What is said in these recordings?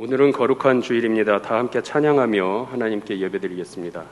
오늘은 거룩한 주일입니다. 다 함께 찬양하며 하나님께 예배드리겠습니다.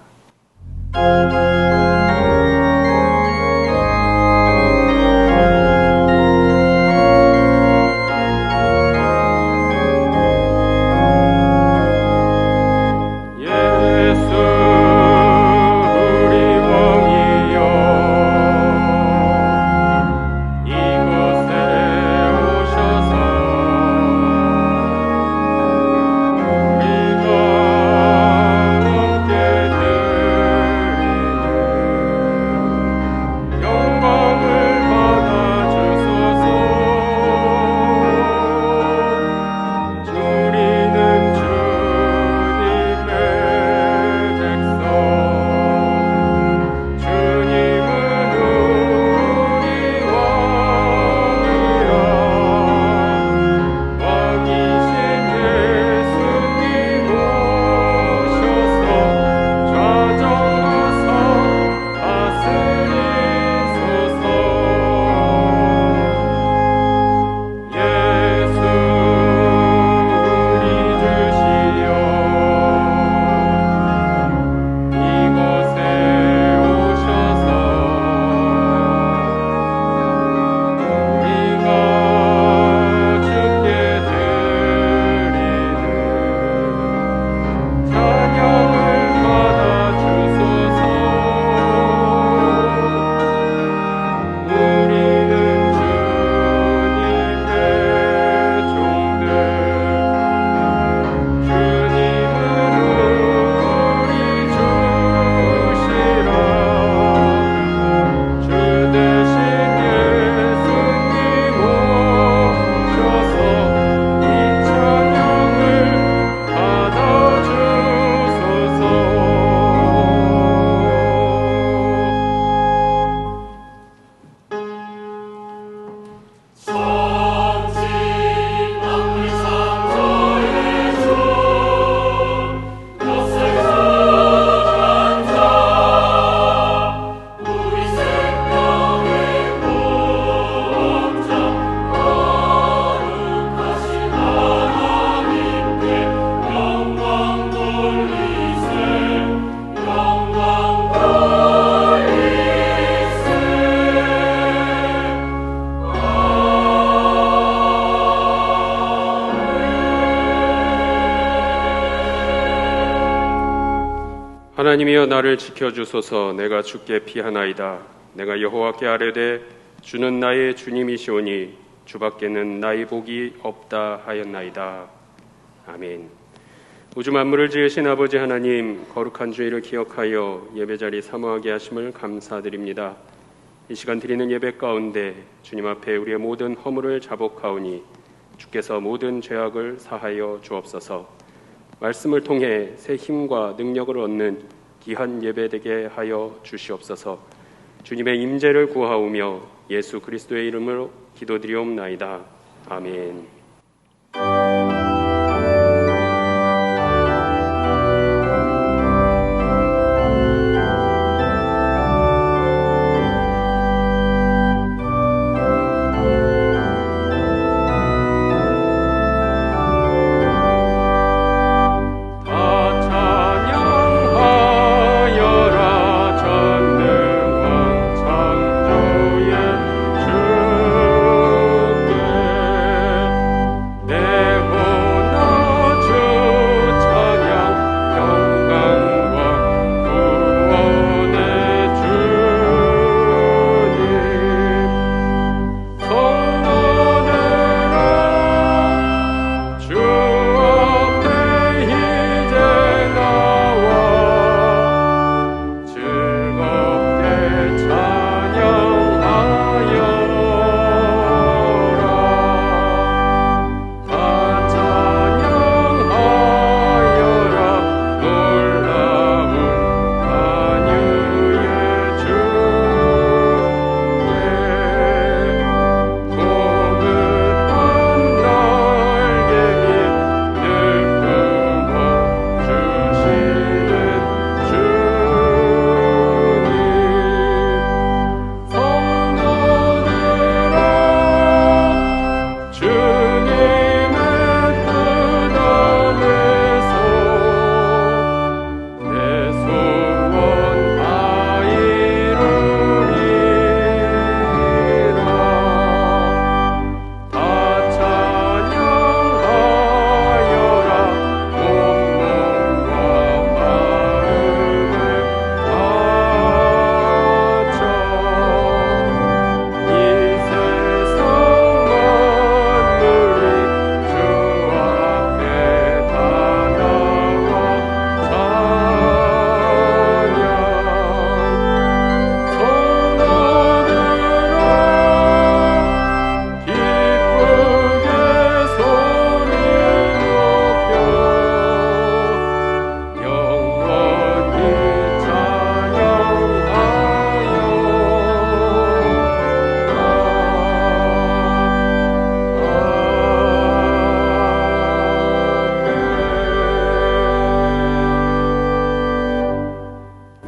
하나님이여 나를 지켜주소서. 내가 주께 피하나이다. 내가 여호와께 아뢰되 주는 나의 주님이시오니 주밖에는 나의 복이 없다 하였나이다. 아멘. 우주 만물을 지으신 아버지 하나님, 거룩한 주일을 기억하여 예배자리 사모하게 하심을 감사드립니다. 이 시간 드리는 예배 가운데 주님 앞에 우리의 모든 허물을 자복하오니 주께서 모든 죄악을 사하여 주옵소서. 말씀을 통해 새 힘과 능력을 얻는 귀한 예배되게 하여 주시옵소서. 주님의 임재를 구하오며 예수 그리스도의 이름으로 기도드리옵나이다. 아멘.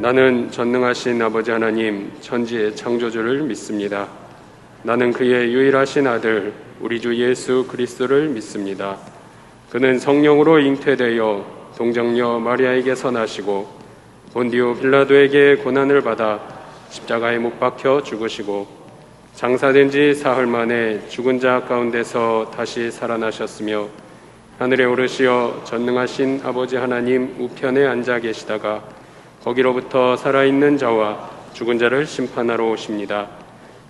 나는 전능하신 아버지 하나님 천지의 창조주를 믿습니다. 나는 그의 유일하신 아들 우리 주 예수 그리스도를 믿습니다. 그는 성령으로 잉태되어 동정녀 마리아에게서 나시고 본디오 빌라도에게 고난을 받아 십자가에 못 박혀 죽으시고 장사된 지 사흘 만에 죽은 자 가운데서 다시 살아나셨으며 하늘에 오르시어 전능하신 아버지 하나님 우편에 앉아 계시다가 거기로부터 살아있는 자와 죽은 자를 심판하러 오십니다.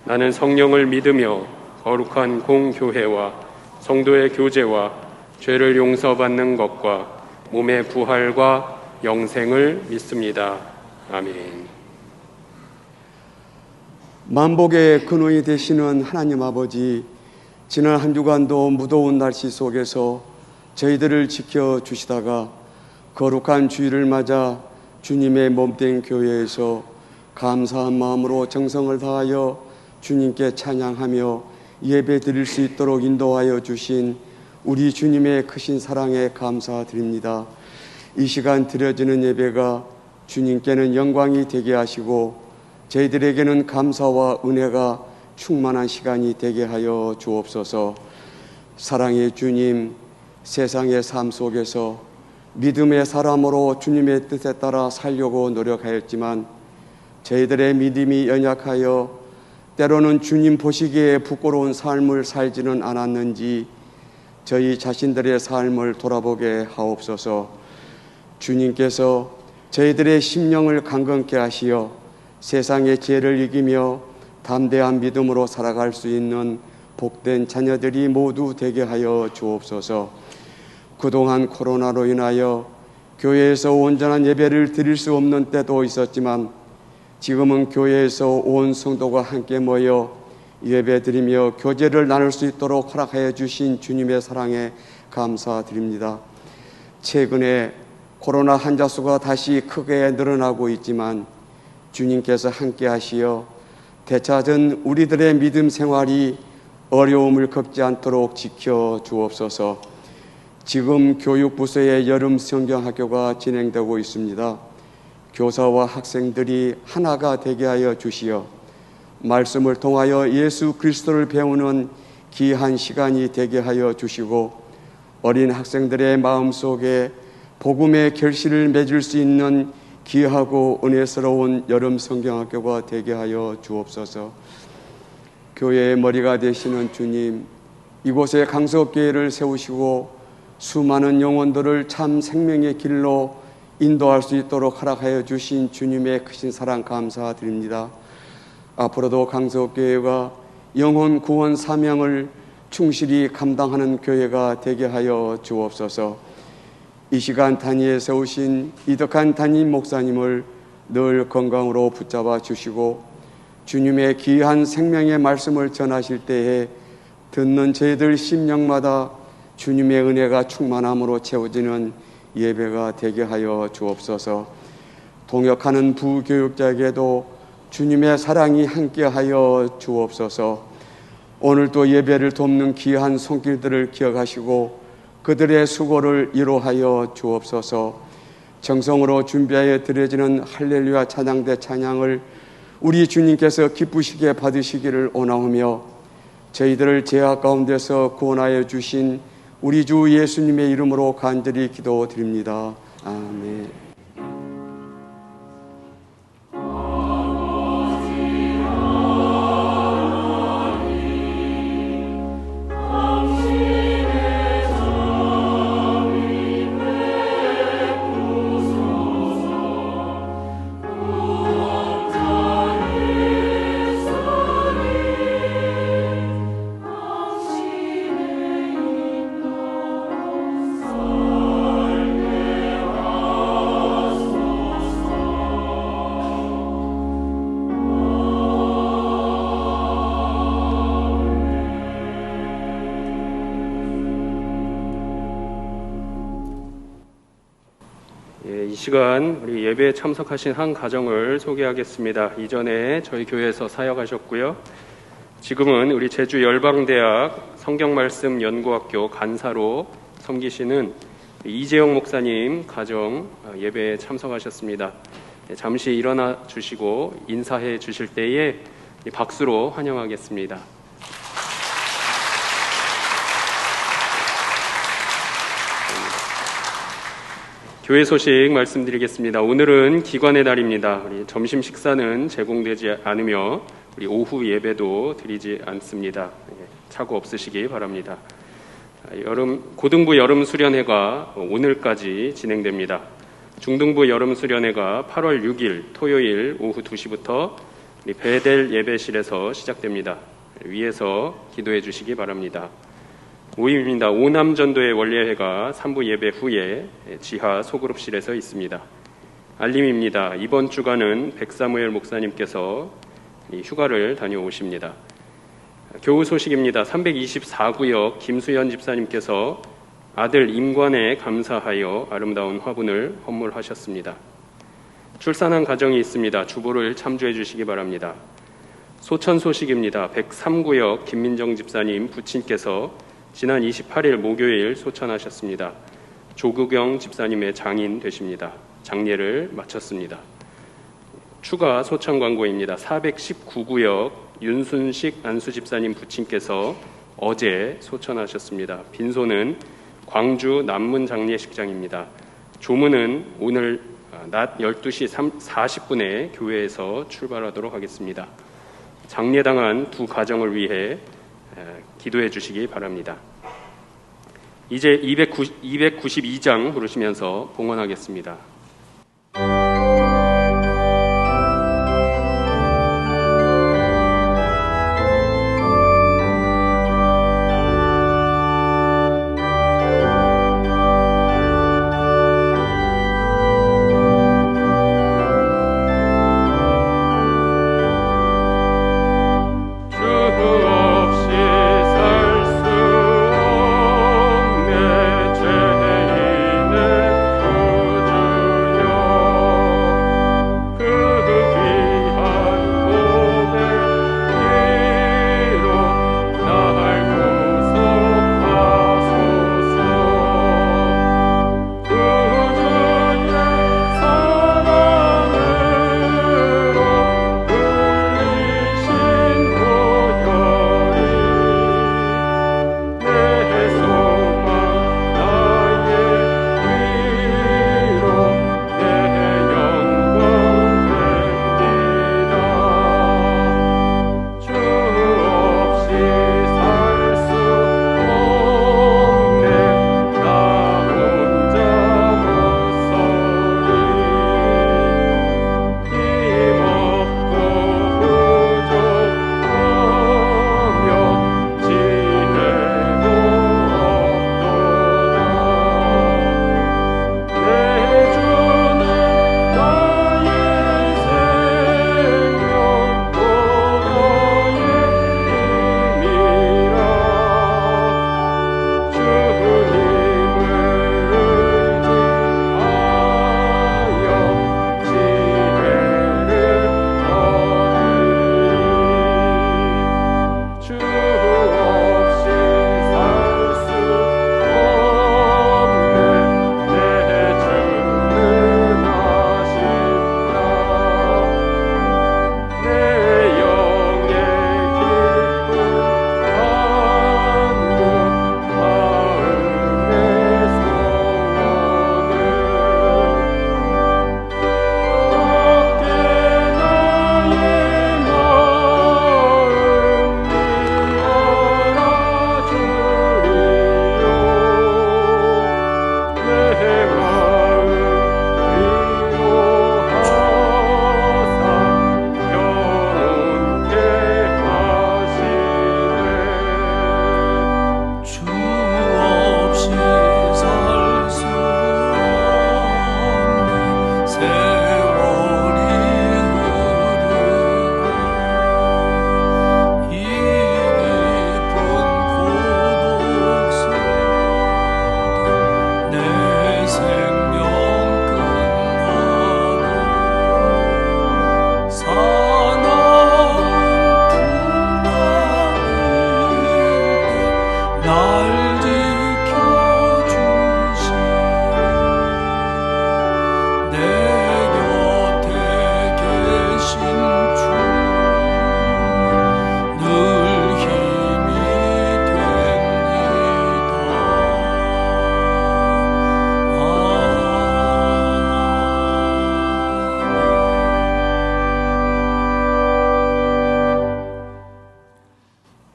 나는 성령을 믿으며 거룩한 공교회와 성도의 교제와 죄를 용서받는 것과 몸의 부활과 영생을 믿습니다. 아멘. 만복의 근원이 되시는 하나님 아버지, 지난 한 주간도 무더운 날씨 속에서 저희들을 지켜주시다가 거룩한 주일을 맞아 주님의 몸된 교회에서 감사한 마음으로 정성을 다하여 주님께 찬양하며 예배 드릴 수 있도록 인도하여 주신 우리 주님의 크신 사랑에 감사드립니다. 이 시간 드려지는 예배가 주님께는 영광이 되게 하시고 저희들에게는 감사와 은혜가 충만한 시간이 되게 하여 주옵소서. 사랑의 주님, 세상의 삶 속에서 믿음의 사람으로 주님의 뜻에 따라 살려고 노력하였지만 저희들의 믿음이 연약하여 때로는 주님 보시기에 부끄러운 삶을 살지는 않았는지 저희 자신들의 삶을 돌아보게 하옵소서. 주님께서 저희들의 심령을 강건케 하시어 세상의 죄를 이기며 담대한 믿음으로 살아갈 수 있는 복된 자녀들이 모두 되게 하여 주옵소서. 그동안 코로나로 인하여 교회에서 온전한 예배를 드릴 수 없는 때도 있었지만 지금은 교회에서 온 성도가 함께 모여 예배 드리며 교제를 나눌 수 있도록 허락하여 주신 주님의 사랑에 감사드립니다. 최근에 코로나 환자 수가 다시 크게 늘어나고 있지만 주님께서 함께 하시어 되찾은 우리들의 믿음 생활이 어려움을 겪지 않도록 지켜 주옵소서. 지금 교육부서의 여름 성경학교가 진행되고 있습니다. 교사와 학생들이 하나가 되게 하여 주시어 말씀을 통하여 예수 그리스도를 배우는 귀한 시간이 되게 하여 주시고 어린 학생들의 마음속에 복음의 결실을 맺을 수 있는 귀하고 은혜스러운 여름 성경학교가 되게 하여 주옵소서. 교회의 머리가 되시는 주님, 이곳에 강석교회를 세우시고 수많은 영혼들을 참 생명의 길로 인도할 수 있도록 허락하여 주신 주님의 크신 사랑 감사드립니다. 앞으로도 강석교회가 영혼 구원 사명을 충실히 감당하는 교회가 되게 하여 주옵소서. 이 시간 단위에 세우신 이덕한 담임 목사님을 늘 건강으로 붙잡아 주시고 주님의 귀한 생명의 말씀을 전하실 때에 듣는 저희들 심령마다 주님의 은혜가 충만함으로 채워지는 예배가 되게 하여 주옵소서. 동역하는 부교육자에게도 주님의 사랑이 함께하여 주옵소서. 오늘도 예배를 돕는 귀한 손길들을 기억하시고 그들의 수고를 위로하여 주옵소서. 정성으로 준비하여 드려지는 할렐루야 찬양대 찬양을 우리 주님께서 기쁘시게 받으시기를 원하오며 저희들을 죄악 가운데서 구원하여 주신 우리 주 예수님의 이름으로 간절히 기도드립니다. 아멘. 이 시간 우리 예배에 참석하신 한 가정을 소개하겠습니다. 이전에 저희 교회에서 사역하셨고요. 지금은 우리 제주 열방대학 성경말씀 연구학교 간사로 섬기시는 이재영 목사님 가정 예배에 참석하셨습니다. 잠시 일어나 주시고 인사해 주실 때에 박수로 환영하겠습니다. 교회 소식 말씀드리겠습니다. 오늘은 기관의 날입니다. 우리 점심 식사는 제공되지 않으며 우리 오후 예배도 드리지 않습니다. 착오 없으시기 바랍니다. 고등부 여름 수련회가 오늘까지 진행됩니다. 중등부 여름 수련회가 8월 6일 토요일 오후 2시부터 베델 예배실에서 시작됩니다. 위에서 기도해 주시기 바랍니다. 5위입니다. 오남전도의 원례회가 3부 예배 후에 지하 소그룹실에서 있습니다. 알림입니다. 이번 주간은 백사무엘 목사님께서 휴가를 다녀오십니다. 교우 소식입니다. 324구역 김수현 집사님께서 아들 임관에 감사하여 아름다운 화분을 헌물하셨습니다. 출산한 가정이 있습니다. 주보를 참조해 주시기 바랍니다. 소천 소식입니다. 103구역 김민정 집사님 부친께서 지난 28일 목요일 소천하셨습니다. 조국영 집사님의 장인 되십니다. 장례를 마쳤습니다. 추가 소천 광고입니다. 419구역 윤순식 안수 집사님 부친께서 어제 소천하셨습니다. 빈소는 광주 남문 장례식장입니다. 조문은 오늘 낮 12시 40분에 교회에서 출발하도록 하겠습니다. 장례당한 두 가정을 위해 기도해 주시기 바랍니다. 이제 292장 부르시면서 봉헌하겠습니다. 주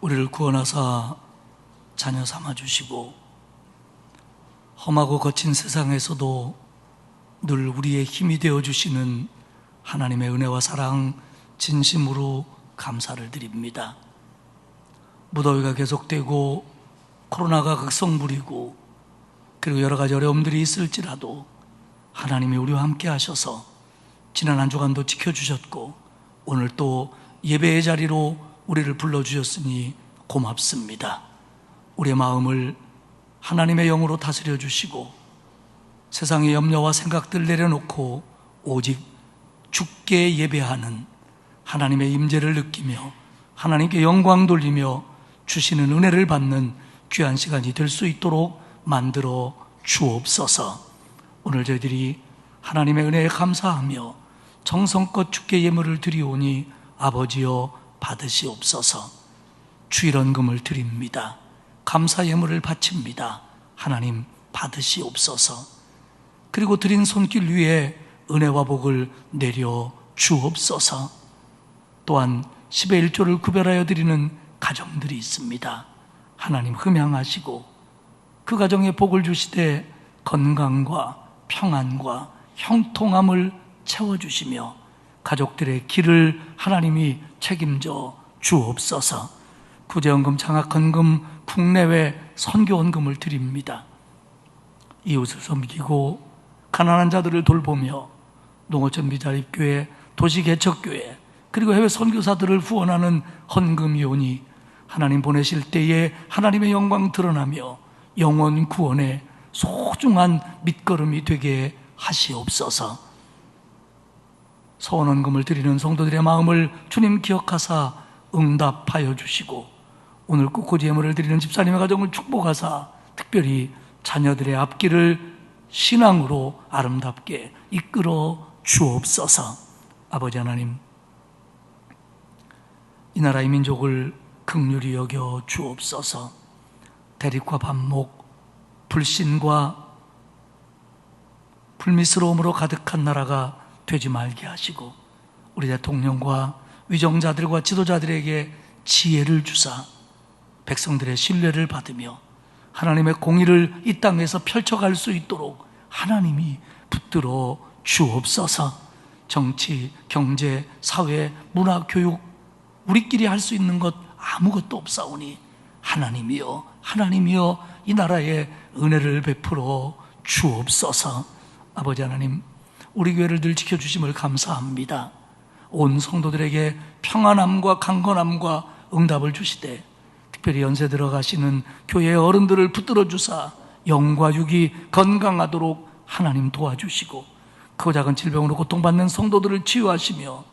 우리를 구원하사 자녀 삼아주시고 험하고 거친 세상에서도 늘 우리의 힘이 되어주시는 하나님의 은혜와 사랑 진심으로 감사를 드립니다. 무더위가 계속되고 코로나가 극성 부리고 그리고 여러 가지 어려움들이 있을지라도 하나님이 우리와 함께 하셔서 지난 한 주간도 지켜주셨고 오늘 또 예배의 자리로 우리를 불러주셨으니 고맙습니다. 우리의 마음을 하나님의 영으로 다스려 주시고 세상의 염려와 생각들 내려놓고 오직 주께 예배하는 하나님의 임재를 느끼며 하나님께 영광 돌리며 주시는 은혜를 받는 귀한 시간이 될 수 있도록 만들어 주옵소서. 오늘 저희들이 하나님의 은혜에 감사하며 정성껏 주께 예물을 드리오니 아버지여 받으시옵소서. 주일헌금을 드립니다. 감사 예물을 바칩니다. 하나님 받으시옵소서. 그리고 드린 손길 위에 은혜와 복을 내려 주옵소서. 또한 10의 1조를 구별하여 드리는 가정들이 있습니다. 하나님 흠양하시고 그 가정에 복을 주시되 건강과 평안과 형통함을 채워주시며 가족들의 길을 하나님이 책임져 주옵소서. 구제헌금, 장학헌금, 국내외 선교헌금을 드립니다. 이웃을 섬기고 가난한 자들을 돌보며 농어촌 미자립교회, 도시개척교회 그리고 해외 선교사들을 후원하는 헌금이오니 하나님 보내실 때에 하나님의 영광 드러나며 영혼 구원의 소중한 밑거름이 되게 하시옵소서. 서원헌금을 드리는 성도들의 마음을 주님 기억하사 응답하여 주시고 오늘 꽃꽂이 예물을 드리는 집사님의 가정을 축복하사 특별히 자녀들의 앞길을 신앙으로 아름답게 이끌어 주옵소서. 아버지 하나님, 이 나라의 민족을 긍휼히 여겨 주옵소서. 대립과 반목, 불신과 불미스러움으로 가득한 나라가 되지 말게 하시고 우리 대통령과 위정자들과 지도자들에게 지혜를 주사 백성들의 신뢰를 받으며 하나님의 공의를 이 땅에서 펼쳐갈 수 있도록 하나님이 붙들어 주옵소서. 정치, 경제, 사회, 문화, 교육 우리끼리 할 수 있는 것 아무것도 없사오니 하나님이여 하나님이여 이 나라에 은혜를 베풀어 주옵소서. 아버지 하나님, 우리 교회를 늘 지켜주심을 감사합니다. 온 성도들에게 평안함과 강건함과 응답을 주시되 특별히 연세 들어가시는 교회의 어른들을 붙들어 주사 영과 육이 건강하도록 하나님 도와주시고 크고 작은 질병으로 고통받는 성도들을 치유하시며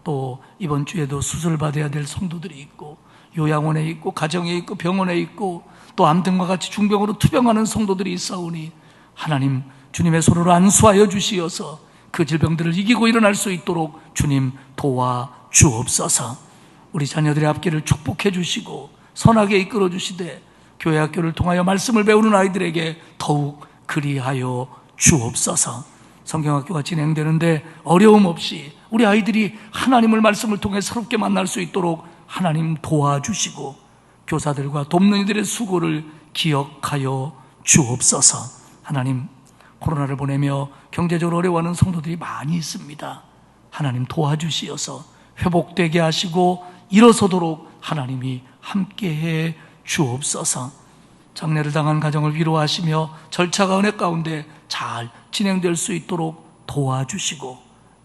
또 이번 주에도 수술을 받아야 될 성도들이 있고 요양원에 있고 가정에 있고 병원에 있고 또 암 등과 같이 중병으로 투병하는 성도들이 있사오니 하나님 주님의 손으로 안수하여 주시어서 그 질병들을 이기고 일어날 수 있도록 주님 도와 주옵소서. 우리 자녀들의 앞길을 축복해 주시고 선하게 이끌어 주시되 교회 학교를 통하여 말씀을 배우는 아이들에게 더욱 그리하여 주옵소서. 성경학교가 진행되는데 어려움 없이 우리 아이들이 하나님을 말씀을 통해 새롭게 만날 수 있도록 하나님 도와주시고 교사들과 돕는 이들의 수고를 기억하여 주옵소서. 하나님, 코로나를 보내며 경제적으로 어려워하는 성도들이 많이 있습니다. 하나님 도와주시어서 회복되게 하시고 일어서도록 하나님이 함께해 주옵소서. 장례를 당한 가정을 위로하시며 절차가 은혜 가운데 잘 진행될 수 있도록 도와주시고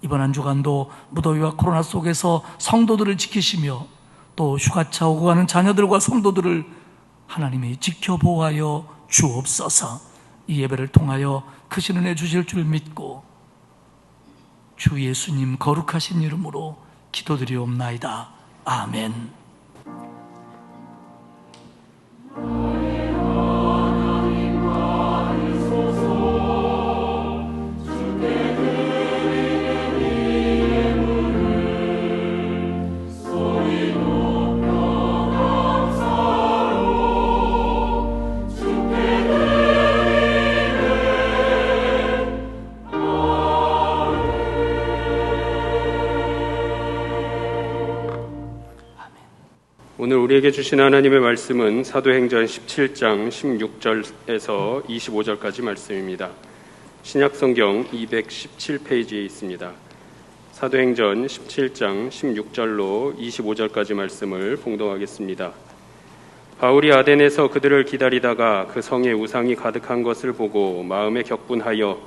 이번 한 주간도 무더위와 코로나 속에서 성도들을 지키시며 또 휴가차 오고 가는 자녀들과 성도들을 하나님이 지켜보아여 주옵소서. 이 예배를 통하여 크신 은혜 주실 줄 믿고 주 예수님 거룩하신 이름으로 기도드리옵나이다. 아멘. 우리에게 주신 하나님의 말씀은 사도행전 17장 16절에서 25절까지 말씀입니다. 신약성경 217페이지에 있습니다. 사도행전 17장 16절로 25절까지 말씀을 봉독하겠습니다. 바울이 아덴에서 그들을 기다리다가 그 성에 우상이 가득한 것을 보고 마음에 격분하여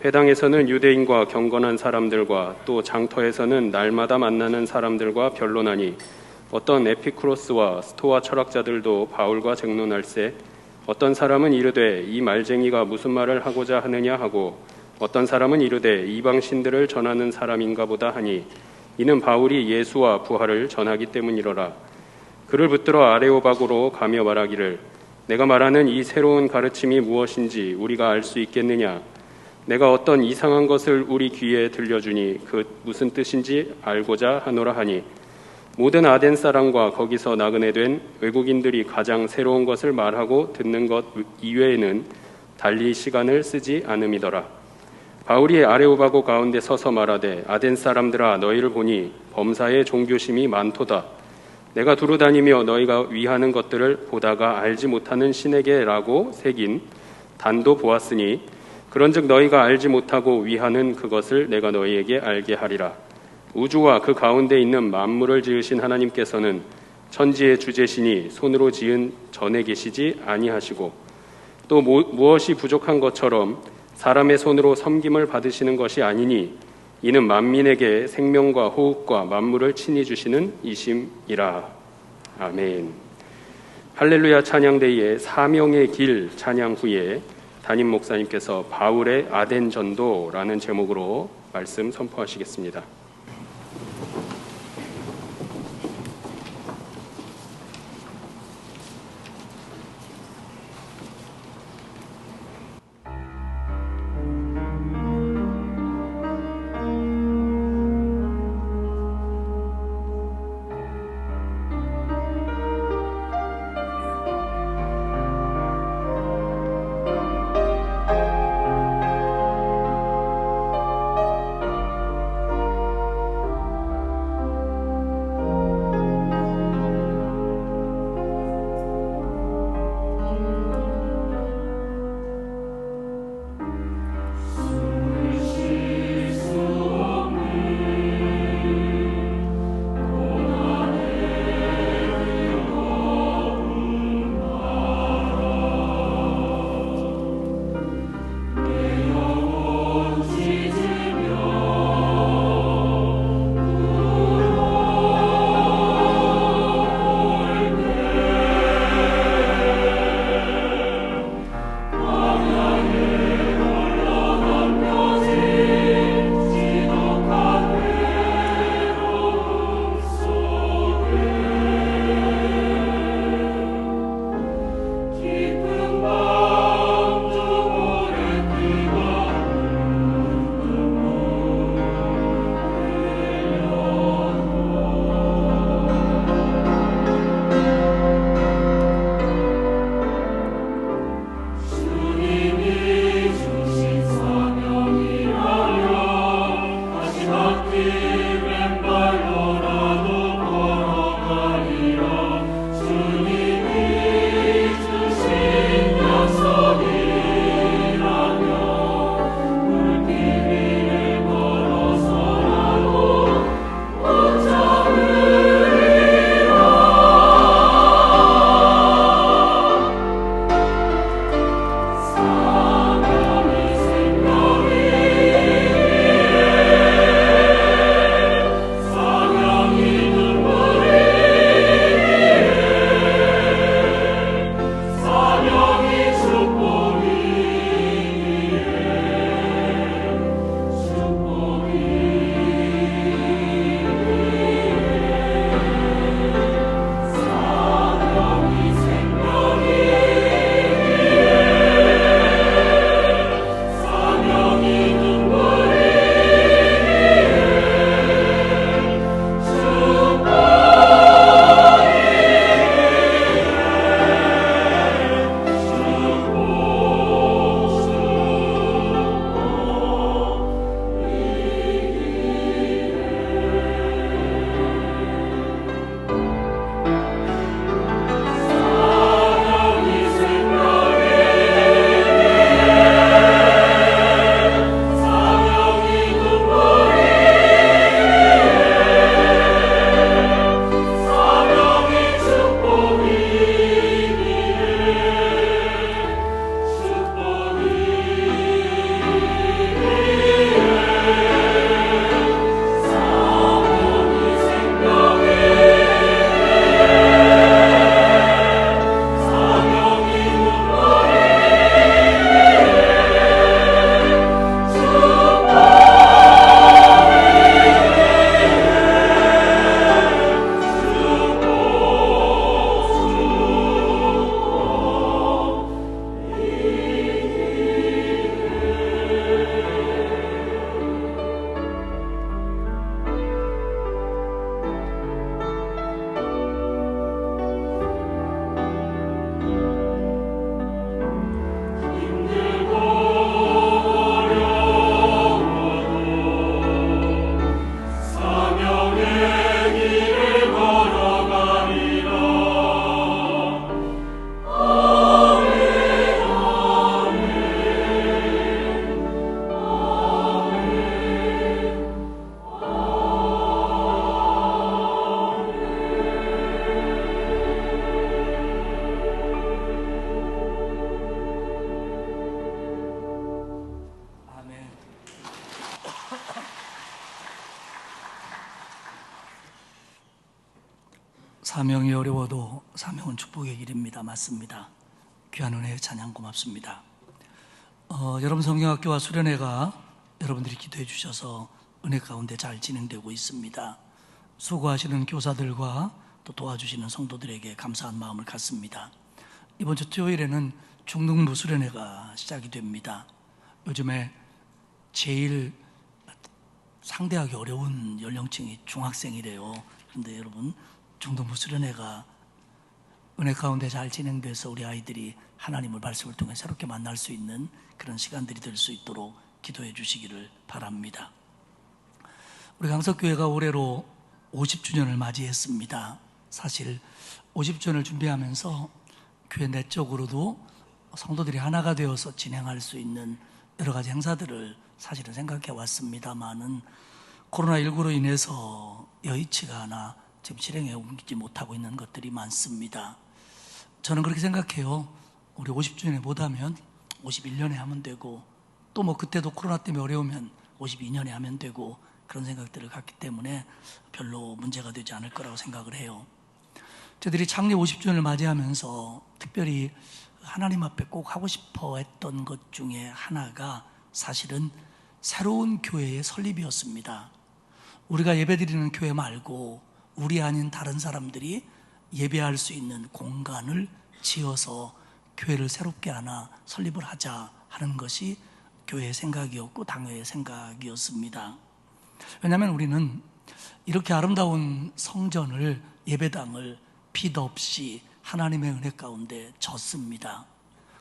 회당에서는 유대인과 경건한 사람들과 또 장터에서는 날마다 만나는 사람들과 변론하니 어떤 에피쿠로스와 스토아 철학자들도 바울과 쟁론할세 어떤 사람은 이르되 이 말쟁이가 무슨 말을 하고자 하느냐 하고 어떤 사람은 이르되 이방 신들을 전하는 사람인가 보다 하니 이는 바울이 예수와 부활을 전하기 때문이로라. 그를 붙들어 아레오바고로 가며 말하기를 내가 말하는 이 새로운 가르침이 무엇인지 우리가 알 수 있겠느냐. 내가 어떤 이상한 것을 우리 귀에 들려주니 그 무슨 뜻인지 알고자 하노라 하니 모든 아덴 사람과 거기서 나그네 된 외국인들이 가장 새로운 것을 말하고 듣는 것 이외에는 달리 시간을 쓰지 않음이더라. 바울이 아레오바고 가운데 서서 말하되 아덴 사람들아 너희를 보니 범사의 종교심이 많도다. 내가 두루 다니며 너희가 위하는 것들을 보다가 알지 못하는 신에게라고 새긴 단도 보았으니 그런즉 너희가 알지 못하고 위하는 그것을 내가 너희에게 알게 하리라. 우주와 그 가운데 있는 만물을 지으신 하나님께서는 천지의 주제시니 손으로 지은 전에 계시지 아니하시고 또 무엇이 부족한 것처럼 사람의 손으로 섬김을 받으시는 것이 아니니 이는 만민에게 생명과 호흡과 만물을 친히 주시는 이심이라. 아멘. 할렐루야 찬양대의 사명의 길 찬양 후에 담임 목사님께서 바울의 아덴 전도라는 제목으로 말씀 선포하시겠습니다. 사명이 어려워도 사명은 축복의 길입니다. 맞습니다. 귀한 은혜의 찬양 고맙습니다. 여러분 성경학교와 수련회가 여러분들이 기도해 주셔서 은혜 가운데 잘 진행되고 있습니다. 수고하시는 교사들과 또 도와주시는 성도들에게 감사한 마음을 갖습니다. 이번 주 토요일에는 중등부 수련회가 시작이 됩니다. 요즘에 제일 상대하기 어려운 연령층이 중학생이래요. 그런데 여러분 중등부 수련회가 은혜 가운데 잘 진행돼서 우리 아이들이 하나님을 말씀을 통해 새롭게 만날 수 있는 그런 시간들이 될 수 있도록 기도해 주시기를 바랍니다. 우리 강석교회가 올해로 50주년을 맞이했습니다. 사실 50주년을 준비하면서 교회 내적으로도 성도들이 하나가 되어서 진행할 수 있는 여러 가지 행사들을 사실은 생각해 왔습니다만은 코로나19로 인해서 여의치가 않아 지금 실행에 옮기지 못하고 있는 것들이 많습니다. 저는 그렇게 생각해요. 우리 50주년에 못하면 51년에 하면 되고 또 뭐 그때도 코로나 때문에 어려우면 52년에 하면 되고 그런 생각들을 갖기 때문에 별로 문제가 되지 않을 거라고 생각을 해요. 저희들이 창립 50주년을 맞이하면서 특별히 하나님 앞에 꼭 하고 싶어 했던 것 중에 하나가 사실은 새로운 교회의 설립이었습니다. 우리가 예배드리는 교회 말고 우리 아닌 다른 사람들이 예배할 수 있는 공간을 지어서 교회를 새롭게 하나 설립을 하자 하는 것이 교회의 생각이었고 당회의 생각이었습니다. 왜냐하면 우리는 이렇게 아름다운 성전을, 예배당을 빚 없이 하나님의 은혜 가운데 졌습니다.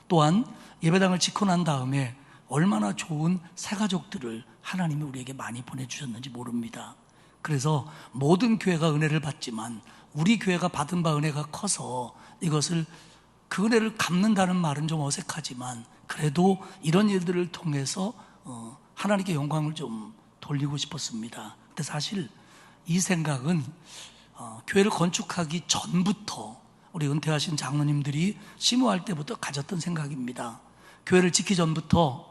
또한 예배당을 짓고 난 다음에 얼마나 좋은 새가족들을 하나님이 우리에게 많이 보내주셨는지 모릅니다. 그래서 모든 교회가 은혜를 받지만 우리 교회가 받은 바 은혜가 커서 이것을 그 은혜를 갚는다는 말은 좀 어색하지만 그래도 이런 일들을 통해서 하나님께 영광을 좀 돌리고 싶었습니다. 근데 사실 이 생각은 교회를 건축하기 전부터 우리 은퇴하신 장로님들이 심호할 때부터 가졌던 생각입니다. 교회를 짓기 전부터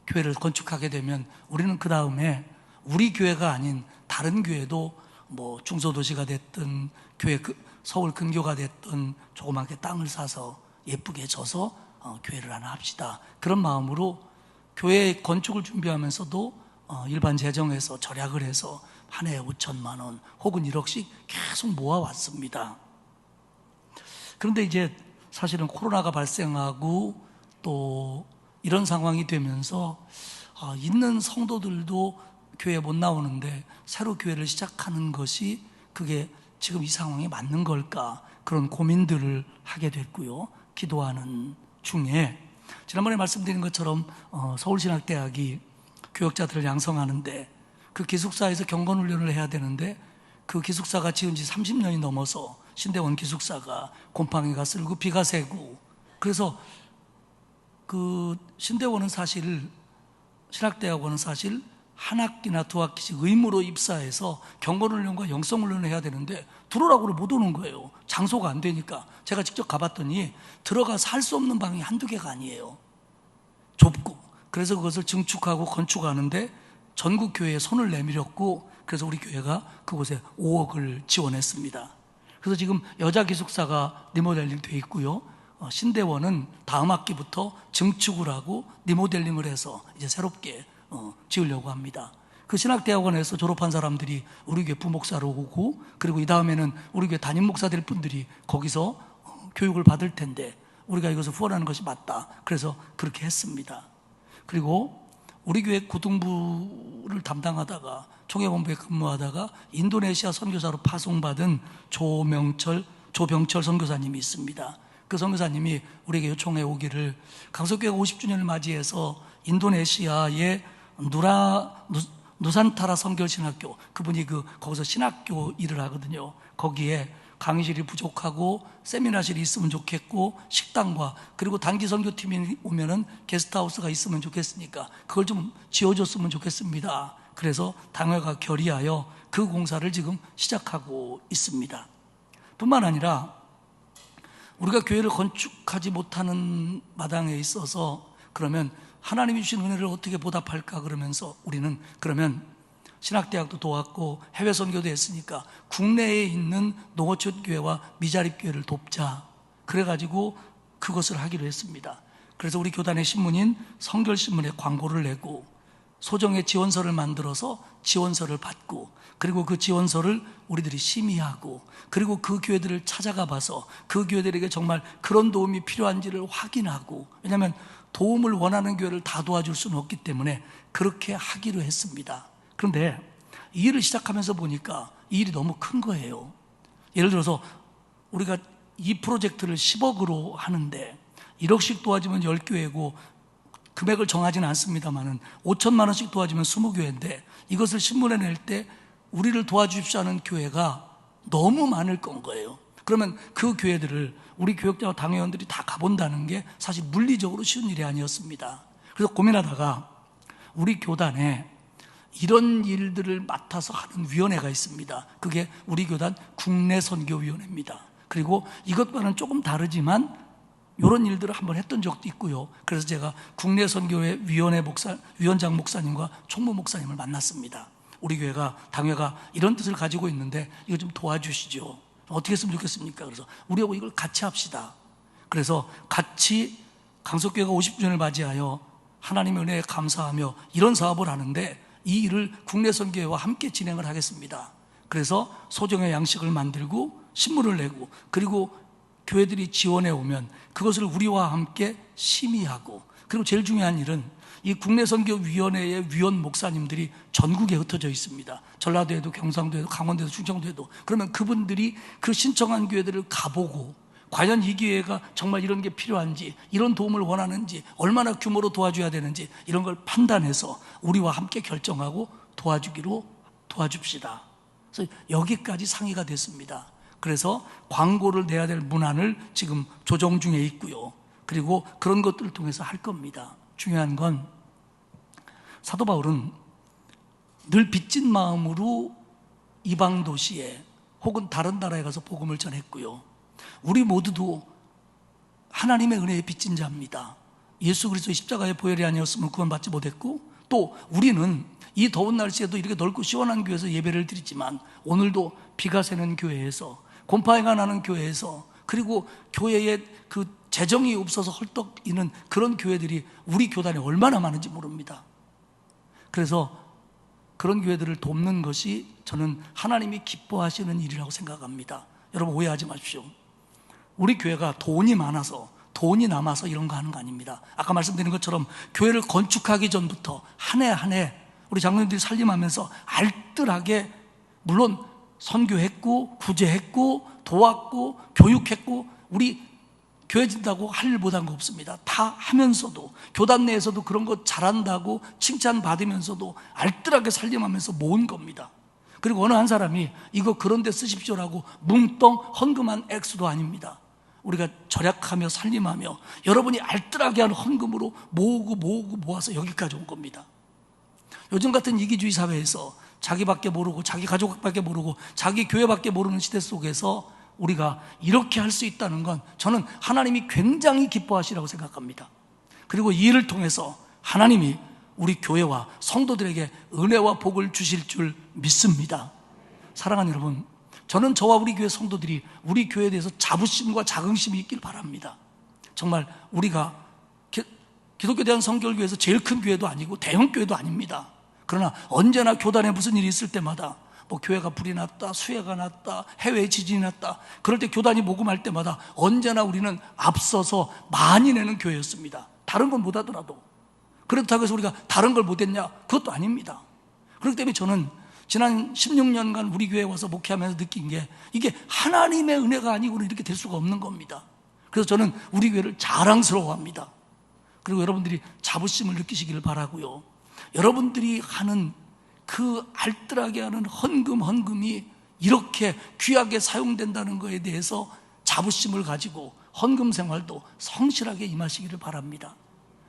교회를 건축하게 되면 우리는 그 다음에 우리 교회가 아닌 다른 교회도 뭐 중소도시가 됐든 교회 서울 근교가 됐든 조그맣게 땅을 사서 예쁘게 져서 교회를 하나 합시다. 그런 마음으로 교회 건축을 준비하면서도 일반 재정에서 절약을 해서 한 해에 5천만 원 혹은 1억씩 계속 모아왔습니다. 그런데 이제 사실은 코로나가 발생하고 또 이런 상황이 되면서 있는 성도들도 교회에 못 나오는데 새로 교회를 시작하는 것이 그게 지금 이 상황에 맞는 걸까 그런 고민들을 하게 됐고요. 기도하는 중에 지난번에 말씀드린 것처럼 서울신학대학이 교역자들을 양성하는데 그 기숙사에서 경건훈련을 해야 되는데 그 기숙사가 지은 지 30년이 넘어서 신대원 기숙사가 곰팡이가 쓸고 비가 새고 그래서 그 신대원은 사실 신학대학원은 사실 한 학기나 두 학기씩 의무로 입사해서 경건훈련과 영성훈련을 해야 되는데 들어오라고 못 오는 거예요. 장소가 안 되니까. 제가 직접 가봤더니 들어가서 할 수 없는 방이 한두 개가 아니에요. 좁고. 그래서 그것을 증축하고 건축하는데 전국 교회에 손을 내밀었고 그래서 우리 교회가 그곳에 5억을 지원했습니다. 그래서 지금 여자 기숙사가 리모델링 돼 있고요. 신대원은 다음 학기부터 증축을 하고 리모델링을 해서 이제 새롭게 지으려고 합니다. 그 신학대학원에서 졸업한 사람들이 우리 교회 부목사로 오고 그리고 이 다음에는 우리 교회 담임 목사 될 분들이 거기서 교육을 받을 텐데 우리가 이것을 후원하는 것이 맞다. 그래서 그렇게 했습니다. 그리고 우리 교회 고등부를 담당하다가 총회본부에 근무하다가 인도네시아 선교사로 파송받은 조병철 선교사님이 있습니다. 그 선교사님이 우리에게 요청해 오기를 강석교회가 50주년을 맞이해서 인도네시아의 누산타라 선교신학교 그분이 거기서 신학교 일을 하거든요. 거기에 강의실이 부족하고 세미나실이 있으면 좋겠고 식당과 그리고 단기 선교팀이 오면은 게스트하우스가 있으면 좋겠으니까 그걸 좀 지어줬으면 좋겠습니다. 그래서 당회가 결의하여 그 공사를 지금 시작하고 있습니다. 뿐만 아니라 우리가 교회를 건축하지 못하는 마당에 있어서 그러면 하나님이 주신 은혜를 어떻게 보답할까 그러면서 우리는 그러면 신학대학도 도왔고 해외 선교도 했으니까 국내에 있는 농어촌 교회와 미자립 교회를 돕자. 그래가지고 그것을 하기로 했습니다. 그래서 우리 교단의 신문인 성결신문에 광고를 내고 소정의 지원서를 만들어서 지원서를 받고, 그리고 그 지원서를 우리들이 심의하고, 그리고 그 교회들을 찾아가 봐서 그 교회들에게 정말 그런 도움이 필요한지를 확인하고, 왜냐하면 도움을 원하는 교회를 다 도와줄 수는 없기 때문에 그렇게 하기로 했습니다. 그런데 이 일을 시작하면서 보니까 이 일이 너무 큰 거예요. 예를 들어서 우리가 이 프로젝트를 10억으로 하는데 1억씩 도와주면 10교회고, 금액을 정하지는 않습니다만은 5천만 원씩 도와주면 20교회인데 이것을 신문에 낼 때 우리를 도와주십시오 하는 교회가 너무 많을 건 거예요. 그러면 그 교회들을 우리 교역자와 당회원들이 다 가본다는 게 사실 물리적으로 쉬운 일이 아니었습니다. 그래서 고민하다가 우리 교단에 이런 일들을 맡아서 하는 위원회가 있습니다. 그게 우리 교단 국내선교위원회입니다. 그리고 이것과는 조금 다르지만 이런 일들을 한번 했던 적도 있고요. 그래서 제가 국내선교회 위원장 목사님과 총무 목사님을 만났습니다. 우리 교회가, 당회가 이런 뜻을 가지고 있는데 이거 좀 도와주시죠. 어떻게 했으면 좋겠습니까? 그래서 우리하고 이걸 같이 합시다. 그래서 같이 강석교회가 50주년을 맞이하여 하나님의 은혜에 감사하며 이런 사업을 하는데 이 일을 국내선교회와 함께 진행을 하겠습니다. 그래서 소정의 양식을 만들고 신문을 내고, 그리고 교회들이 지원해 오면 그것을 우리와 함께 심의하고, 그리고 제일 중요한 일은 이 국내선교위원회의 위원 목사님들이 전국에 흩어져 있습니다. 전라도에도, 경상도에도, 강원도에도, 충청도에도. 그러면 그분들이 그 신청한 교회들을 가보고 과연 이 교회가 정말 이런 게 필요한지, 이런 도움을 원하는지, 얼마나 규모로 도와줘야 되는지 이런 걸 판단해서 우리와 함께 결정하고 도와줍시다. 그래서 여기까지 상의가 됐습니다. 그래서 광고를 내야 될 문안을 지금 조정 중에 있고요. 그리고 그런 것들을 통해서 할 겁니다. 중요한 건 사도 바울은 늘 빚진 마음으로 이방 도시에 혹은 다른 나라에 가서 복음을 전했고요. 우리 모두도 하나님의 은혜에 빚진 자입니다. 예수 그리스도의 십자가의 보혈이 아니었으면 구원받지 못했고, 또 우리는 이 더운 날씨에도 이렇게 넓고 시원한 교회에서 예배를 드리지만 오늘도 비가 새는 교회에서, 곰팡이가 나는 교회에서, 그리고 교회에 그 재정이 없어서 헐떡이는 그런 교회들이 우리 교단에 얼마나 많은지 모릅니다. 그래서 그런 교회들을 돕는 것이 저는 하나님이 기뻐하시는 일이라고 생각합니다. 여러분 오해하지 마십시오. 우리 교회가 돈이 많아서, 돈이 남아서 이런 거 하는 거 아닙니다. 아까 말씀드린 것처럼 교회를 건축하기 전부터 한 해 한 해 우리 장로님들이 살림하면서 알뜰하게, 물론 선교했고 구제했고 도왔고 교육했고, 우리 교회 진다고 할 일 못한 거 없습니다. 다 하면서도, 교단 내에서도 그런 거 잘한다고 칭찬받으면서도 알뜰하게 살림하면서 모은 겁니다. 그리고 어느 한 사람이 이거 그런 데 쓰십시오라고 뭉뚱 헌금한 액수도 아닙니다. 우리가 절약하며 살림하며 여러분이 알뜰하게 하는 헌금으로 모아서 여기까지 온 겁니다. 요즘 같은 이기주의 사회에서 자기밖에 모르고, 자기 가족밖에 모르고, 자기 교회밖에 모르는 시대 속에서 우리가 이렇게 할 수 있다는 건 저는 하나님이 굉장히 기뻐하시라고 생각합니다. 그리고 이 일을 통해서 하나님이 우리 교회와 성도들에게 은혜와 복을 주실 줄 믿습니다. 사랑하는 여러분, 저는 저와 우리 교회 성도들이 우리 교회에 대해서 자부심과 자긍심이 있길 바랍니다. 정말 우리가 기독교 대한성결교회에서 제일 큰 교회도 아니고 대형 교회도 아닙니다. 그러나 언제나 교단에 무슨 일이 있을 때마다, 뭐 교회가 불이 났다, 수해가 났다, 해외에 지진이 났다, 그럴 때 교단이 모금할 때마다 언제나 우리는 앞서서 많이 내는 교회였습니다. 다른 건 못하더라도. 그렇다고 해서 우리가 다른 걸 못했냐? 그것도 아닙니다. 그렇기 때문에 저는 지난 16년간 우리 교회에 와서 목회하면서 느낀 게, 이게 하나님의 은혜가 아니고는 이렇게 될 수가 없는 겁니다. 그래서 저는 우리 교회를 자랑스러워합니다. 그리고 여러분들이 자부심을 느끼시기를 바라고요. 여러분들이 하는 그 알뜰하게 하는 헌금이 이렇게 귀하게 사용된다는 것에 대해서 자부심을 가지고 헌금 생활도 성실하게 임하시기를 바랍니다.